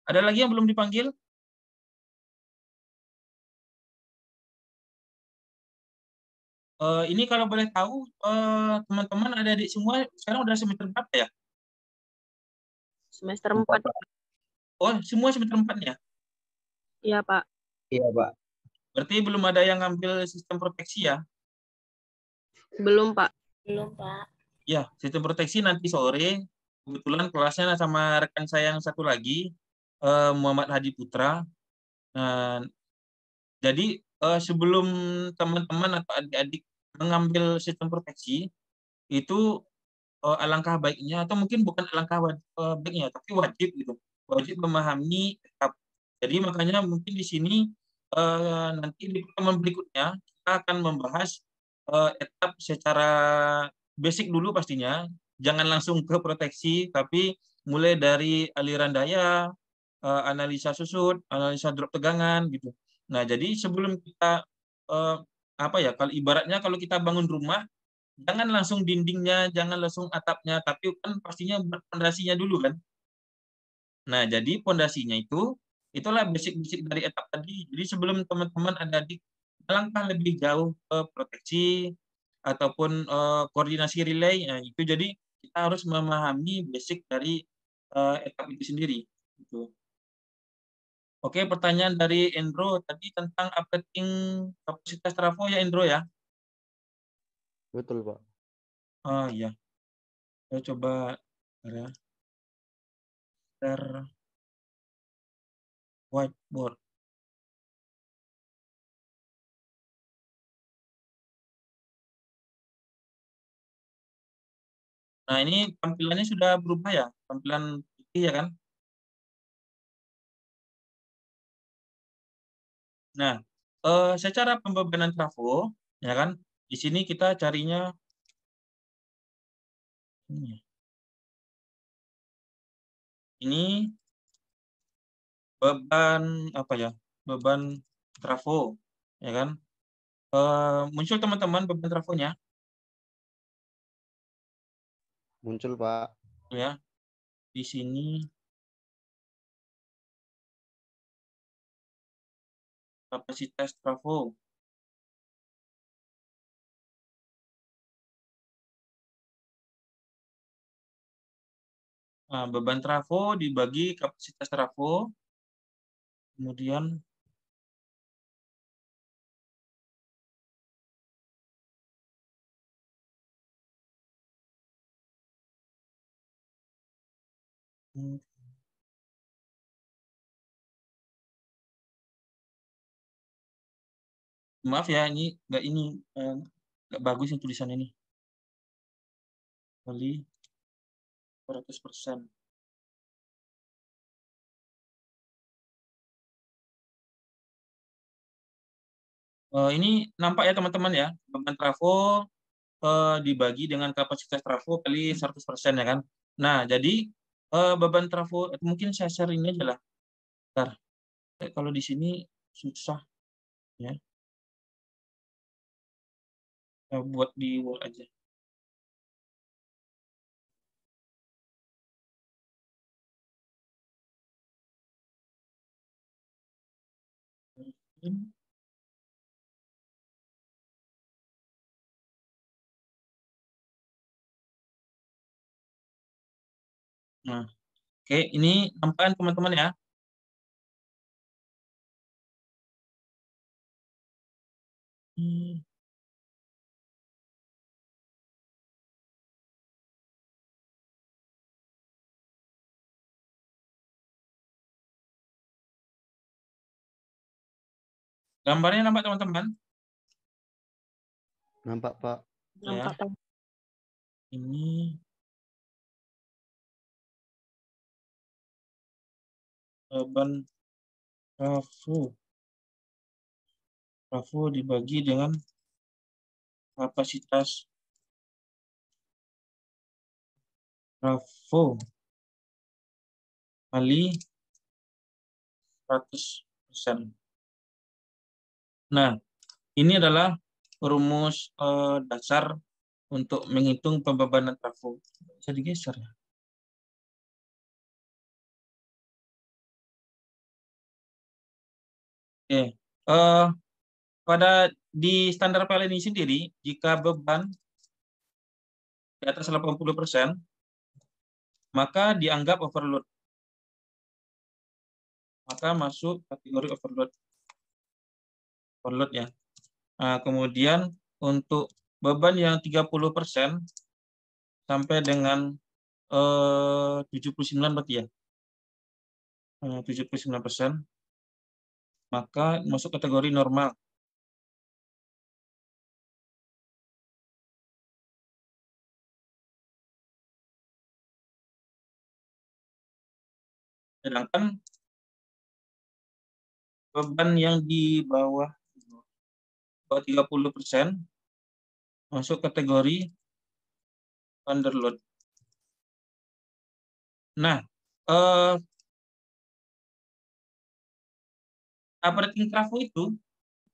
Ada lagi yang belum dipanggil? Ini kalau boleh tahu, teman-teman adik-adik semua sekarang udah semester berapa ya? Semester 4. Oh, semua semester 4 ya? Iya, Pak. Iya, Pak. Berarti belum ada yang ngambil sistem proteksi ya? Belum, Pak. Belum, Pak. Ya, sistem proteksi nanti sore. Kebetulan kelasnya sama rekan saya yang satu lagi, Muhammad Hadi Putra. Nah, jadi sebelum teman-teman atau adik-adik mengambil sistem proteksi, itu alangkah baiknya, atau mungkin bukan alangkah baiknya, tapi wajib gitu. Wajib memahami etap. Jadi makanya mungkin di sini nanti di pertemuan berikutnya kita akan membahas etap secara basic dulu pastinya. Jangan langsung ke proteksi, tapi mulai dari aliran daya, analisa susut, analisa drop tegangan gitu. Nah, jadi sebelum kita apa ya, kalau ibaratnya kalau kita bangun rumah, jangan langsung dindingnya, jangan langsung atapnya, tapi kan pastinya buat fondasinya dulu kan. Nah, jadi pondasinya itulah basic-basic dari etap tadi. Jadi sebelum teman-teman ada di langkah lebih jauh ke proteksi ataupun koordinasi relay, nah, itu jadi kita harus memahami basic dari etap itu sendiri. Gitu. Oke, pertanyaan dari Endro tadi tentang updating kapasitas trafo ya, Endro ya? Betul, Pak. Oh iya. Saya coba ya. Share whiteboard. Nah, ini tampilannya sudah berubah ya? Tampilan putih ya kan? Nah, secara pembebanan trafo, ya kan? Di sini kita carinya ini beban apa ya? Beban trafo, ya kan? Muncul teman-teman beban trafonya? Muncul, Pak. Ya, di sini kapasitas trafo. Nah, beban trafo dibagi kapasitas trafo, kemudian maaf ya, ini nggak bagus yang tulisan ini. Kali 100%. Ini nampak ya teman-teman ya, beban trafo dibagi dengan kapasitas trafo kali 100% ya kan. Nah, jadi beban trafo, mungkin saya share ini aja lah. Bentar. Kalau di sini susah ya. Saya buat di Word aja. Nah, oke, ini nampakkan teman-teman ya. Gambarnya nampak teman-teman? Nampak, Pak. Nampak, Pak. Ini beban trafo dibagi dengan kapasitas trafo kali 100%. Nah, ini adalah rumus dasar untuk menghitung pembebanan trafo. Bisa digeser ya? Oke. Pada di standar PLN ini sendiri, jika beban di atas 80%, maka dianggap overload. Maka masuk kategori overload. Overload ya. Nah, kemudian untuk beban yang 30% sampai dengan 79 berarti ya. 79%, maka masuk kategori normal. Sedangkan beban yang di bawah 30% masuk kategori underload. Nah, operating trafo itu,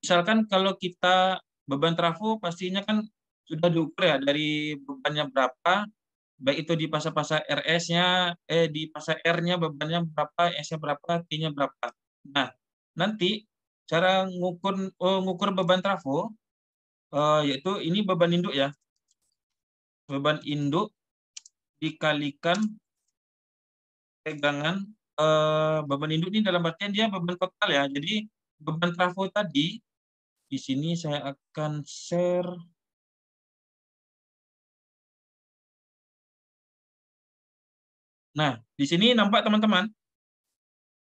misalkan kalau kita beban trafo pastinya kan sudah diukur ya dari bebannya berapa baik itu di fase RS-nya, di fase R-nya bebannya berapa, S-nya berapa, T-nya berapa. Nah, nanti cara ngukur beban trafo, yaitu ini beban induk ya. Beban induk dikalikan tegangan, beban induk ini dalam artian dia beban total ya. Jadi beban trafo tadi, di sini saya akan share. Nah, di sini nampak teman-teman,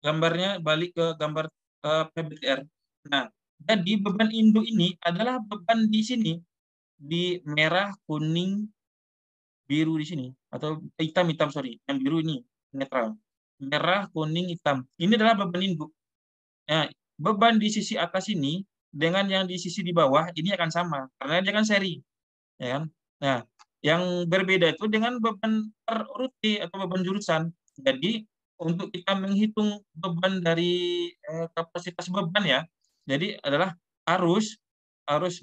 gambarnya balik ke gambar PBTR. Nah, jadi beban induk ini adalah beban di sini, di merah, kuning, biru di sini, atau hitam, sorry, yang biru ini netral. Merah, kuning, hitam. Ini adalah beban induk. Nah, beban di sisi atas ini dengan yang di sisi di bawah ini akan sama, karena dia kan seri, ya kan? Nah, yang berbeda itu dengan beban per rute atau beban jurusan. Jadi untuk kita menghitung beban dari kapasitas beban ya, jadi adalah harus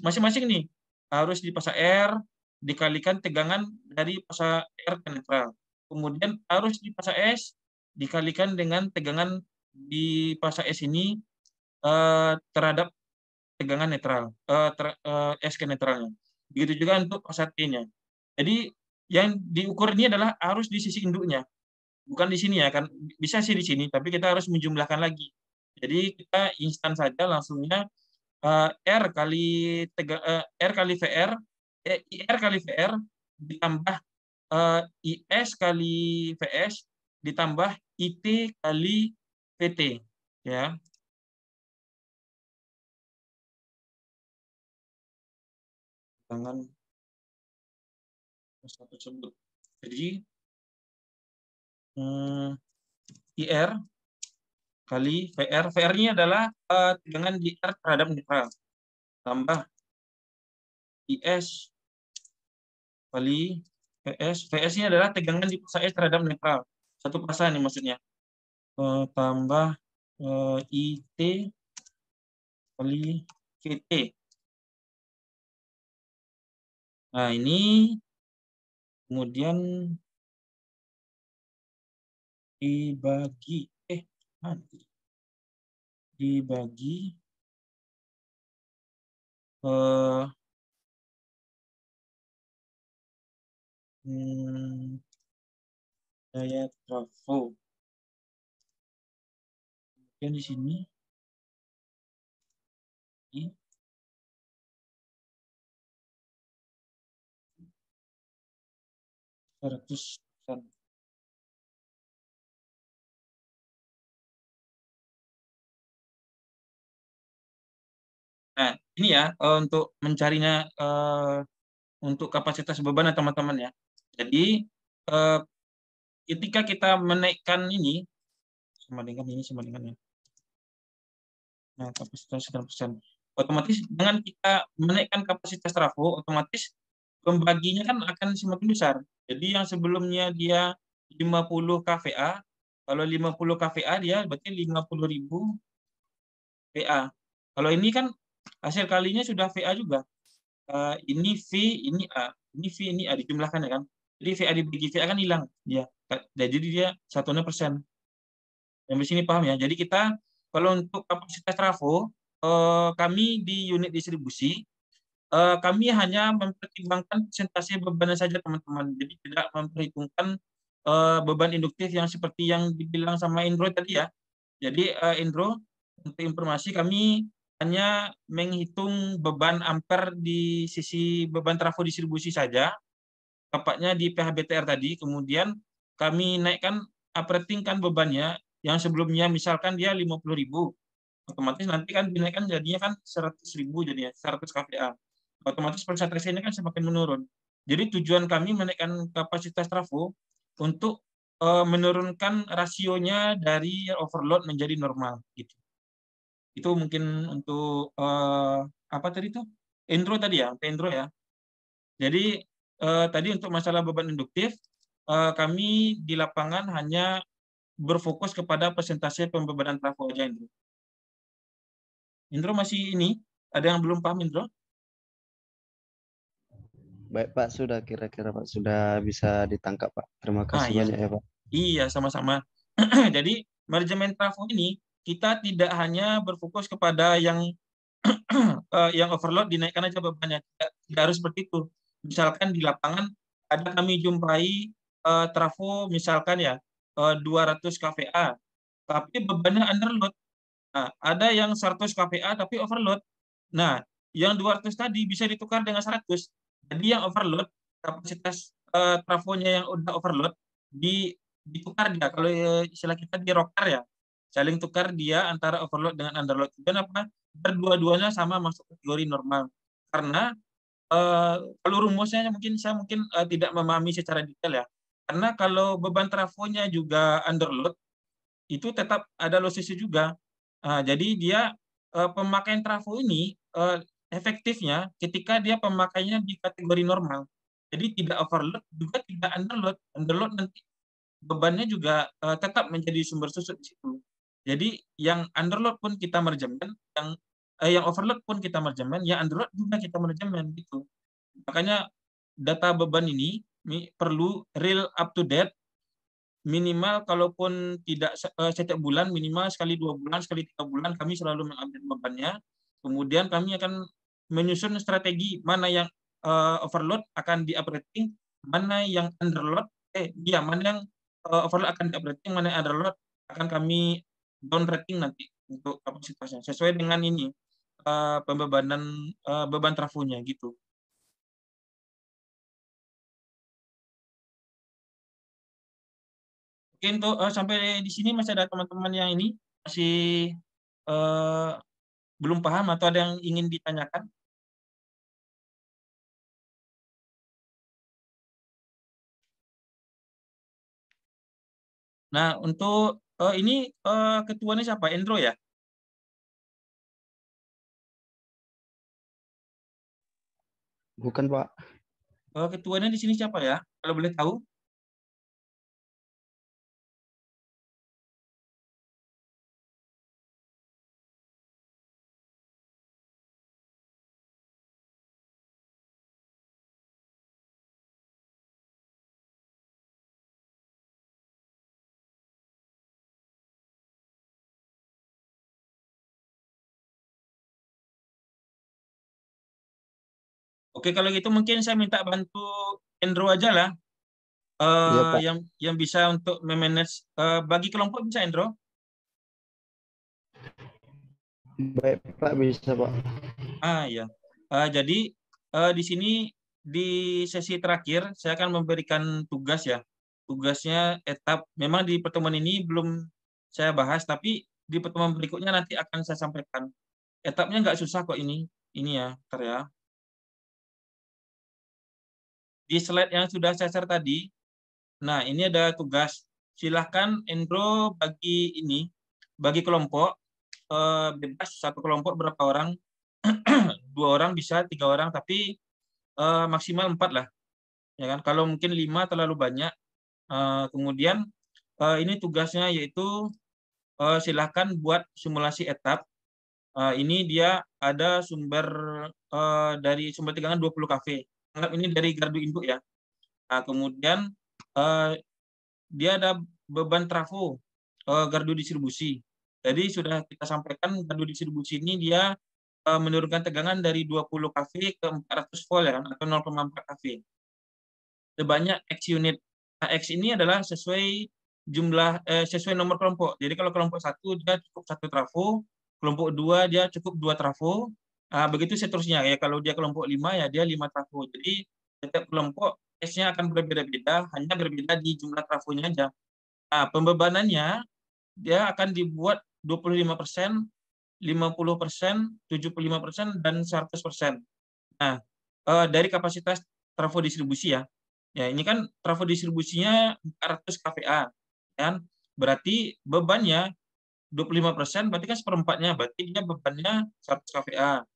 masing-masing nih harus di fase R dikalikan tegangan dari fase R ke netral. Kemudian harus di fase S dikalikan dengan tegangan di fase S ini terhadap tegangan netral, S ke netralnya. Begitu juga untuk fase T-nya. Jadi yang diukur ini adalah arus di sisi induknya, bukan di sini ya kan, bisa sih di sini, tapi kita harus menjumlahkan lagi. Jadi kita instan saja langsungnya R kali VR, IR kali VR ditambah IS kali VS ditambah IT kali VT ya. Tangan tersebut. Jadi IR kali VR. VR-nya adalah tegangan di R terhadap netral. Tambah IS kali VS. VS-nya adalah tegangan di fase S terhadap netral. Satu fase nih maksudnya. Tambah IT kali VT. Nah, ini kemudian dibagi daya trafo. Kemudian di sini 100%. Nah, ini ya untuk mencarinya untuk kapasitas beban ya teman-teman ya. Jadi ketika kita menaikkan ini sama dengan ya. Nah, kapasitas 9%. Otomatis dengan kita menaikkan kapasitas trafo, otomatis pembaginya kan akan semakin besar. Jadi yang sebelumnya dia 50 kVA, kalau 50 kVA dia berarti 50.000 VA. Kalau ini kan hasil kalinya sudah VA juga. Ini V, ini A. Ini V, ini A dijumlahkan ya kan. Jadi VA dibagi VA kan hilang dia. Jadi dia satunya persen. Sampai sini paham ya. Jadi kita kalau untuk kapasitas trafo, kami di unit distribusi, kami hanya mempertimbangkan persentase bebannya saja teman-teman. Jadi tidak memperhitungkan beban induktif yang seperti yang dibilang sama Indro tadi ya. Jadi Indro, untuk informasi kami hanya menghitung beban ampere di sisi beban trafo distribusi saja, tepatnya di PHBTR tadi, kemudian kami naikkan operatingkan bebannya yang sebelumnya misalkan dia 50.000, otomatis nanti kan dinaikkan jadinya kan 100.000 jadinya 100 kVA. Otomatis persentasenya kan semakin menurun. Jadi tujuan kami menaikkan kapasitas trafo untuk menurunkan rasionya dari overload menjadi normal gitu. Itu mungkin untuk apa tadi itu? Intro tadi ya, intro ya. Jadi tadi untuk masalah beban induktif kami di lapangan hanya berfokus kepada persentase pembebanan trafo aja, Indro. Indro masih ini? Ada yang belum paham, Indro? Baik Pak, sudah kira-kira Pak sudah bisa ditangkap Pak. Terima kasih Iya. banyak ya Pak. Iya, sama-sama. Jadi manajemen trafo ini kita tidak hanya berfokus kepada yang yang overload dinaikkan aja bebannya. Tidak harus seperti itu. Misalkan di lapangan ada kami jumpai trafo misalkan ya 200 kVA, tapi bebannya underload. Nah, ada yang 100 kVA tapi overload. Nah, yang 200 tadi bisa ditukar dengan 100. Jadi yang overload, kapasitas trafonya yang udah overload, ditukar dia. Kalau istilah kita di rocker ya, saling tukar dia antara overload dengan underload. Dan apa? Berdua-duanya sama masuk kategori normal. Karena kalau rumusnya mungkin saya tidak memahami secara detail ya. Karena kalau beban trafonya juga underload, itu tetap ada losesnya juga. Jadi dia pemakaian trafo ini efektifnya ketika dia pemakaiannya di kategori normal. Jadi tidak overload juga tidak underload. Underload nanti bebannya juga tetap menjadi sumber susut di situ. Jadi yang underload pun kita manajemen, yang overload pun kita manajemen, yang underload juga kita manajemen gitu. Makanya data beban ini perlu real up to date, minimal kalaupun tidak setiap bulan, minimal sekali 2 bulan, sekali 3 bulan kami selalu mengupdate bebannya. Kemudian kami akan menyusun strategi mana yang overload akan di-up-rating, mana yang underload, mana yang overload akan di-up-rating, mana yang underload akan kami down rating nanti untuk kapasitasnya sesuai dengan ini pembebanan beban trafonya gitu. Oke, untuk sampai di sini masih ada teman-teman yang ini masih belum paham atau ada yang ingin ditanyakan? Nah, untuk ini ketuanya siapa? Endro ya? Bukan Pak. Ketuanya di sini siapa ya? Kalau boleh tahu? Oke, kalau gitu mungkin saya minta bantu Endro aja lah, Iya Pak. yang bisa untuk memanage bagi kelompok bisa Endro? Baik Pak, bisa Pak. Ya. Jadi di sini di sesi terakhir saya akan memberikan tugas ya. Tugasnya etap memang di pertemuan ini belum saya bahas, tapi di pertemuan berikutnya nanti akan saya sampaikan. Etapnya nggak susah kok ini ya, bentar ya. Di slide yang sudah saya share tadi, nah ini ada tugas. Silahkan Endro bagi kelompok, bebas satu kelompok berapa orang, 2 orang bisa, 3 orang, tapi maksimal 4 lah. Ya kan? Kalau mungkin 5 terlalu banyak. Kemudian ini tugasnya yaitu silahkan buat simulasi etap. Ini dia ada sumber dari sumber tegangan 20 kV. Anggap ini dari gardu induk ya. Nah, kemudian dia ada beban trafo gardu distribusi. Jadi sudah kita sampaikan gardu distribusi ini dia menurunkan tegangan dari 20 kV ke 400 volt ya, atau 0,4 kV. Sebanyak X unit. Nah, X ini adalah sesuai sesuai nomor kelompok. Jadi kalau kelompok 1 dia cukup 1 trafo, kelompok 2 dia cukup 2 trafo. Begitu seterusnya ya. Kalau dia kelompok 5 ya dia 5 trafo. Jadi setiap kelompok S-nya akan berbeda-beda, hanya berbeda di jumlah trafonya aja. Nah, pembebanannya dia akan dibuat 25%, 50%, 75%, dan 100%. Nah, dari kapasitas trafo distribusi ya. Ya, ini kan trafo distribusinya 400 kVA. Kan? Berarti bebannya 25%, berarti kan seperempatnya, berarti dia bebannya 100 kVA.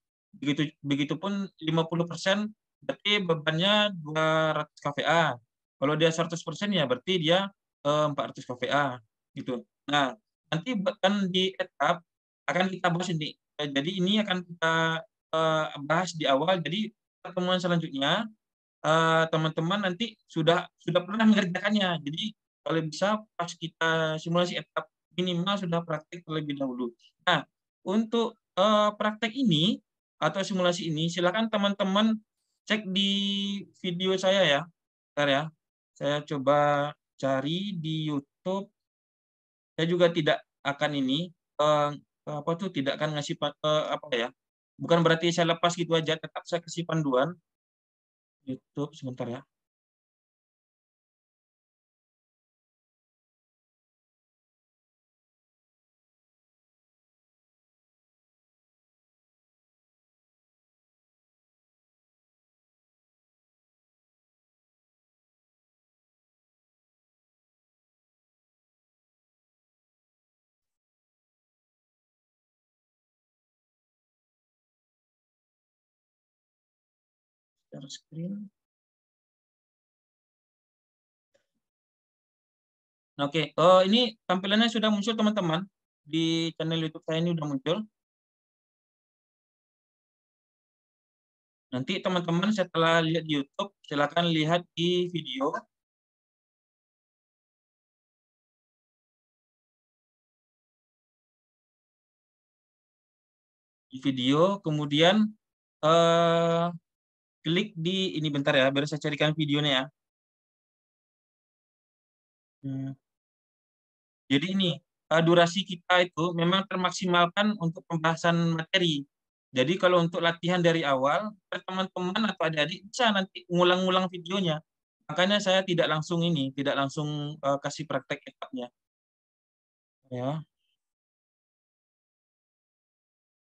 Begitupun 50%, berarti bebannya 200 kVA. Kalau dia 100% ya berarti dia 400 kVA gitu. Nah, nanti kan di etap akan kita bahas ini. Jadi ini akan kita bahas di awal. Jadi pertemuan selanjutnya teman-teman nanti sudah pernah mengerjakannya. Jadi kalau bisa pas kita simulasi etap minimal sudah praktek terlebih dahulu. Nah, untuk praktek ini atau simulasi ini silakan teman-teman cek di video saya ya. Bentar ya. Saya coba cari di YouTube. Saya juga tidak akan ini tidak akan ngasih apa ya. Bukan berarti saya lepas gitu aja, tetap saya kasih panduan. YouTube sebentar ya. Share screen. Oke, ini tampilannya sudah muncul teman-teman di channel YouTube saya ini sudah muncul. Nanti teman-teman setelah lihat di YouTube silakan lihat di video. Di video, kemudian klik di ini bentar ya, biar saya carikan videonya ya. Jadi ini durasi kita itu memang termaksimalkan untuk pembahasan materi. Jadi kalau untuk latihan dari awal, teman-teman atau adik-adik bisa nanti ngulang-ngulang videonya. Makanya saya tidak langsung kasih praktek etapnya. Ya.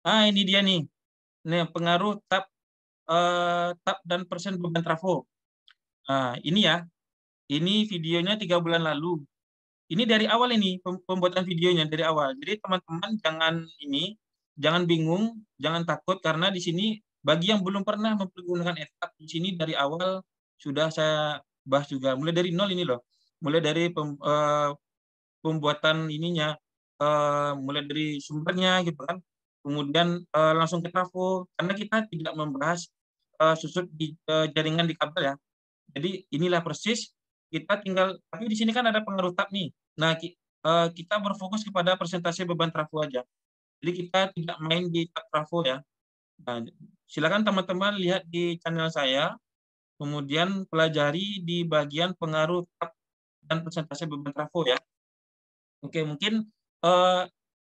Ah, ini dia nih. Nih pengaruh tab dan persen beban trafo. Nah, ini ya. Ini videonya 3 bulan lalu. Ini dari awal ini pembuatan videonya dari awal. Jadi teman-teman jangan bingung, jangan takut karena di sini bagi yang belum pernah menggunakan etap di sini dari awal sudah saya bahas juga. Mulai dari nol ini loh. Mulai dari pembuatan ininya, mulai dari sumbernya gitu kan. Kemudian langsung ke trafo karena kita tidak membahas susut di jaringan di kabel ya. Jadi inilah persis kita tinggal, tapi di sini kan ada pengaruh tab nih. Nah, kita berfokus kepada persentase beban trafo aja. Jadi kita tidak main di tab trafo ya. Nah, silakan teman-teman lihat di channel saya, kemudian pelajari di bagian pengaruh tab dan persentase beban trafo ya. Oke, mungkin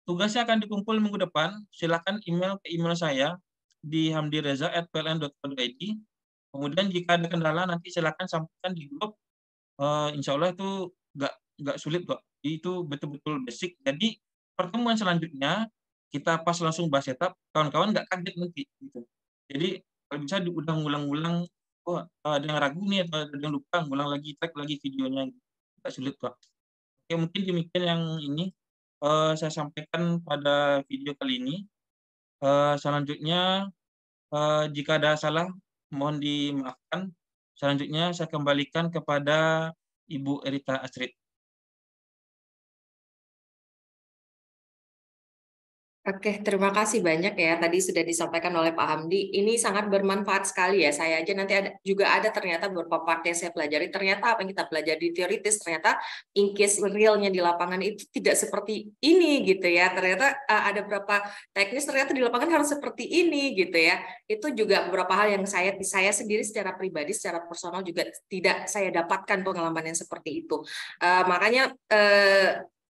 tugasnya akan dikumpul minggu depan. Silakan email ke email saya di hamdireza@pln.co.id. Kemudian jika ada kendala nanti silakan sampaikan di grup. Insya Allah itu nggak sulit kok. Itu betul-betul basic. Jadi pertemuan selanjutnya kita pas langsung bahas etap, kawan-kawan nggak kaget nanti. Gitu. Jadi kalau bisa udah ngulang-ngulang, ada yang ragu nih atau ada yang lupa, ngulang lagi, track lagi videonya. Nggak sulit kok. Oke, mungkin demikian yang ini saya sampaikan pada video kali ini. Selanjutnya, jika ada salah, mohon dimaafkan. Selanjutnya saya kembalikan kepada Ibu Erita Astrid. Oke, terima kasih banyak ya. Tadi sudah disampaikan oleh Pak Hamdi. Ini sangat bermanfaat sekali ya. Saya aja nanti juga ada ternyata beberapa part yang saya pelajari. Ternyata apa yang kita pelajari di teoritis, ternyata in case realnya di lapangan itu tidak seperti ini gitu ya. Ternyata ada beberapa teknis ternyata di lapangan harus seperti ini gitu ya. Itu juga beberapa hal yang saya sendiri secara pribadi, secara personal juga tidak saya dapatkan pengalaman yang seperti itu. Makanya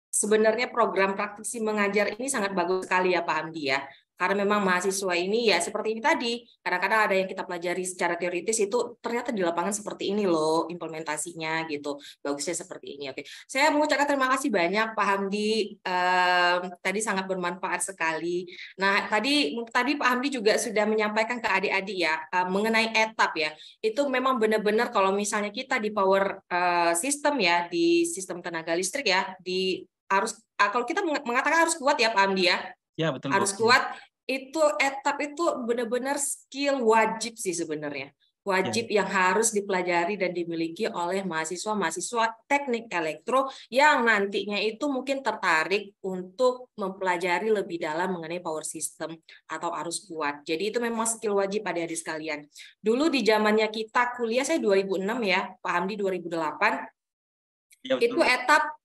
sebenarnya program praktisi mengajar ini sangat bagus sekali ya Pak Hamdi ya. Karena memang mahasiswa ini ya seperti ini tadi, kadang-kadang ada yang kita pelajari secara teoritis itu ternyata di lapangan seperti ini loh implementasinya gitu. Bagusnya seperti ini. Oke. Saya mengucapkan terima kasih banyak Pak Hamdi. Tadi sangat bermanfaat sekali. Nah, tadi Pak Hamdi juga sudah menyampaikan ke adik-adik ya mengenai etap ya. Itu memang benar-benar kalau misalnya kita di power system ya, di sistem tenaga listrik ya, kalau kita mengatakan harus kuat ya Pak Hamdi ya. Ya, betul. Harus kuat. Itu etap itu benar-benar skill wajib sih sebenarnya. wajib yang harus dipelajari dan dimiliki oleh mahasiswa-mahasiswa teknik elektro yang nantinya itu mungkin tertarik untuk mempelajari lebih dalam mengenai power system atau arus kuat. Jadi itu memang skill wajib adik-adik sekalian. Dulu di zamannya kita kuliah, saya 2006 ya, Pak Hamdi 2008, Ya, itu etap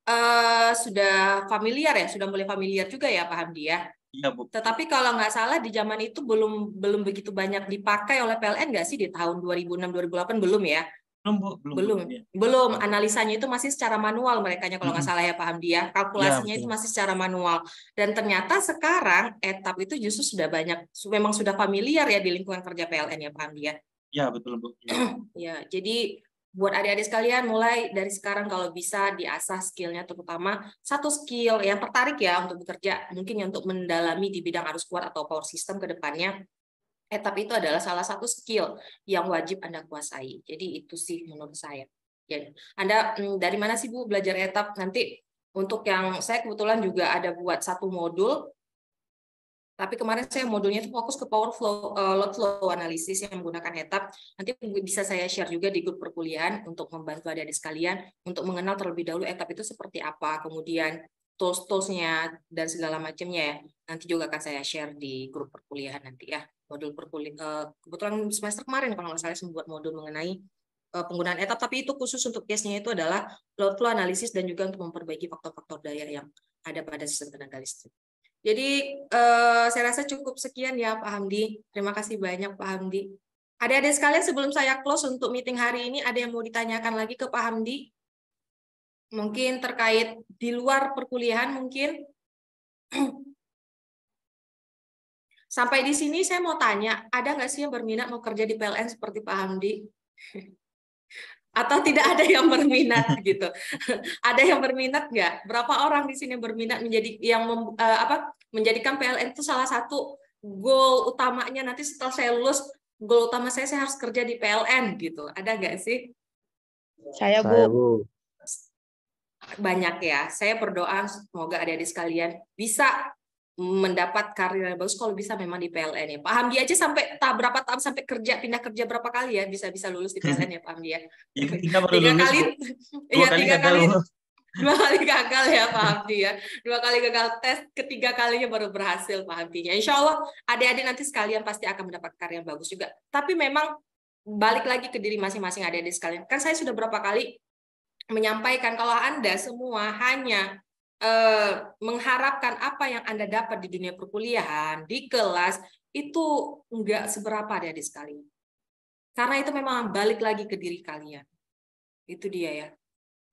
sudah familiar ya, sudah mulai familiar juga ya Pak Hamdi ya. Iya, Bu. Tetapi kalau nggak salah di zaman itu belum begitu banyak dipakai oleh PLN nggak sih di tahun 2006-2008 belum ya? Belum, Bu. Belum. Analisanya itu masih secara manual merekanya kalau nggak salah ya Pak Hamdi ya. Kalkulasinya itu masih secara manual. Dan ternyata sekarang etap itu justru sudah banyak, memang sudah familiar ya di lingkungan kerja PLN ya Pak Hamdi ya. Ya, betul, Bu. Ya, jadi buat adik-adik sekalian mulai dari sekarang kalau bisa diasah skillnya, terutama satu skill yang tertarik ya untuk bekerja, mungkin ya untuk mendalami di bidang arus kuat atau power system ke depannya. Etap itu adalah salah satu skill yang wajib Anda kuasai. Jadi itu sih menurut saya. Jadi, Anda dari mana sih Bu belajar etap? Nanti untuk yang saya kebetulan juga ada buat satu modul. Tapi kemarin saya modulnya itu fokus ke power flow, load flow analisis yang menggunakan etap. Nanti bisa saya share juga di grup perkuliahan untuk membantu adik-adik sekalian untuk mengenal terlebih dahulu etap itu seperti apa, kemudian tools-toolsnya dan segala macamnya ya. Nanti juga akan saya share di grup perkuliahan nanti ya. Modul perkuliahan, kebetulan semester kemarin kalau nggak salah saya membuat modul mengenai penggunaan etap, tapi itu khusus untuk case-nya itu adalah load flow analisis dan juga untuk memperbaiki faktor-faktor daya yang ada pada sistem tenaga listrik. Jadi saya rasa cukup sekian ya Pak Hamdi. Terima kasih banyak Pak Hamdi. Adik-adik sekalian sebelum saya close untuk meeting hari ini, ada yang mau ditanyakan lagi ke Pak Hamdi? Mungkin terkait di luar perkuliahan mungkin? Sampai di sini saya mau tanya, ada nggak sih yang berminat mau kerja di PLN seperti Pak Hamdi? Atau tidak ada yang berminat gitu? Ada yang berminat nggak? Berapa orang di sini berminat menjadi menjadikan PLN itu salah satu goal utamanya nanti setelah saya lulus, goal utama saya harus kerja di PLN gitu. Ada nggak sih? Saya Bu. Banyak ya. Saya berdoa semoga adik-adik sekalian bisa mendapat karir yang bagus kalau bisa memang di PLN ya. Pak Hamdi aja sampai berapa tahun sampai pindah kerja berapa kali ya bisa lulus di PLN ya Pak Hamdi ya? Ya, ketiga baru lulus, kali. Iya, 3 kali. 2 kali gagal ya Pak Hamdi ya. 2 kali gagal tes, ketiga kalinya baru berhasil Pak Hamdinya. Insya Allah adik-adik nanti sekalian pasti akan mendapat karir yang bagus juga. Tapi memang balik lagi ke diri masing-masing adik-adik sekalian. Kan saya sudah berapa kali menyampaikan kalau Anda semua hanya mengharapkan apa yang Anda dapat di dunia perkuliahan, di kelas, itu enggak seberapa adik-adik sekalian. Karena itu memang balik lagi ke diri kalian. Itu dia ya.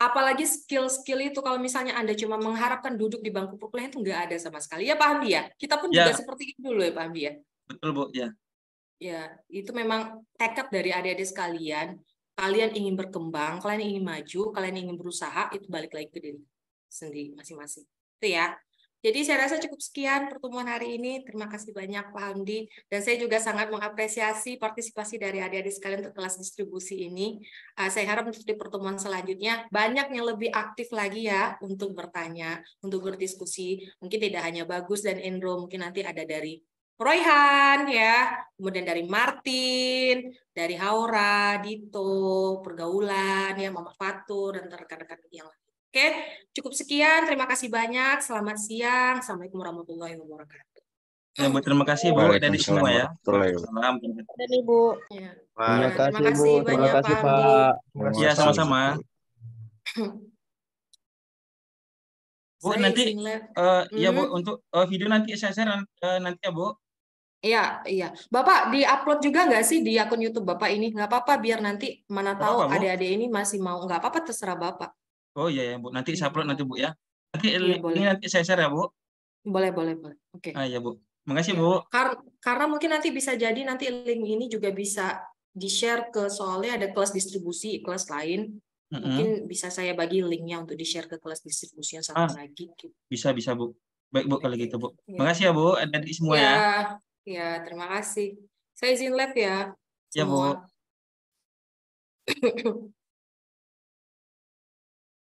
Apalagi skill-skill itu kalau misalnya Anda cuma mengharapkan duduk di bangku perkuliahan itu enggak ada sama sekali. Ya Pak Hamdi ya? Kita pun juga seperti itu dulu ya Pak Hamdi ya? Betul Bu, ya. Ya, itu memang tekad dari adik-adik sekalian. Kalian ingin berkembang, kalian ingin maju, kalian ingin berusaha, itu balik lagi ke diri sendiri masing-masing. Itu ya. Jadi saya rasa cukup sekian pertemuan hari ini. Terima kasih banyak Pak Hamdi. Dan saya juga sangat mengapresiasi partisipasi dari adik-adik sekalian untuk kelas distribusi ini. Saya harap untuk di pertemuan selanjutnya banyak yang lebih aktif lagi ya untuk bertanya, untuk berdiskusi. Mungkin tidak hanya Bagus dan Endro, mungkin nanti ada dari Royhan ya, kemudian dari Martin, dari Haura, Dito, Pergaulan ya, Mama Fatur dan rekan-rekan yang lain. Oke, cukup sekian. Terima kasih banyak. Selamat siang. Assalamualaikum warahmatullahi wabarakatuh. Ya, Bu, terima kasih Bu dari semua ya. Salam. Dan Ibu. Ya. Terima kasih Bu. Terima kasih Pak. Ya, sama-sama. Bu, nanti ya Bu, untuk video nanti saya share nanti ya Bu. Iya. Bapak di-upload juga nggak sih di akun YouTube Bapak ini? Nggak apa-apa, biar nanti mana tahu adik-adik ini masih mau. Nggak apa-apa, terserah Bapak. Oh iya ya Bu, nanti saya upload nanti Bu ya. Nanti ini nanti saya share ya Bu. Boleh. Oke. Ya Bu. Makasih Bu. Karena mungkin nanti bisa jadi nanti link ini juga bisa di-share ke, soalnya ada kelas distribusi, kelas lain. Mungkin bisa saya bagi linknya untuk di-share ke kelas distribusi yang satu lagi. Bisa Bu. Baik Bu kalau gitu Bu. Makasih ya Bu, adik semua ya. Ya, terima kasih. Saya izin live ya. Ya Bu.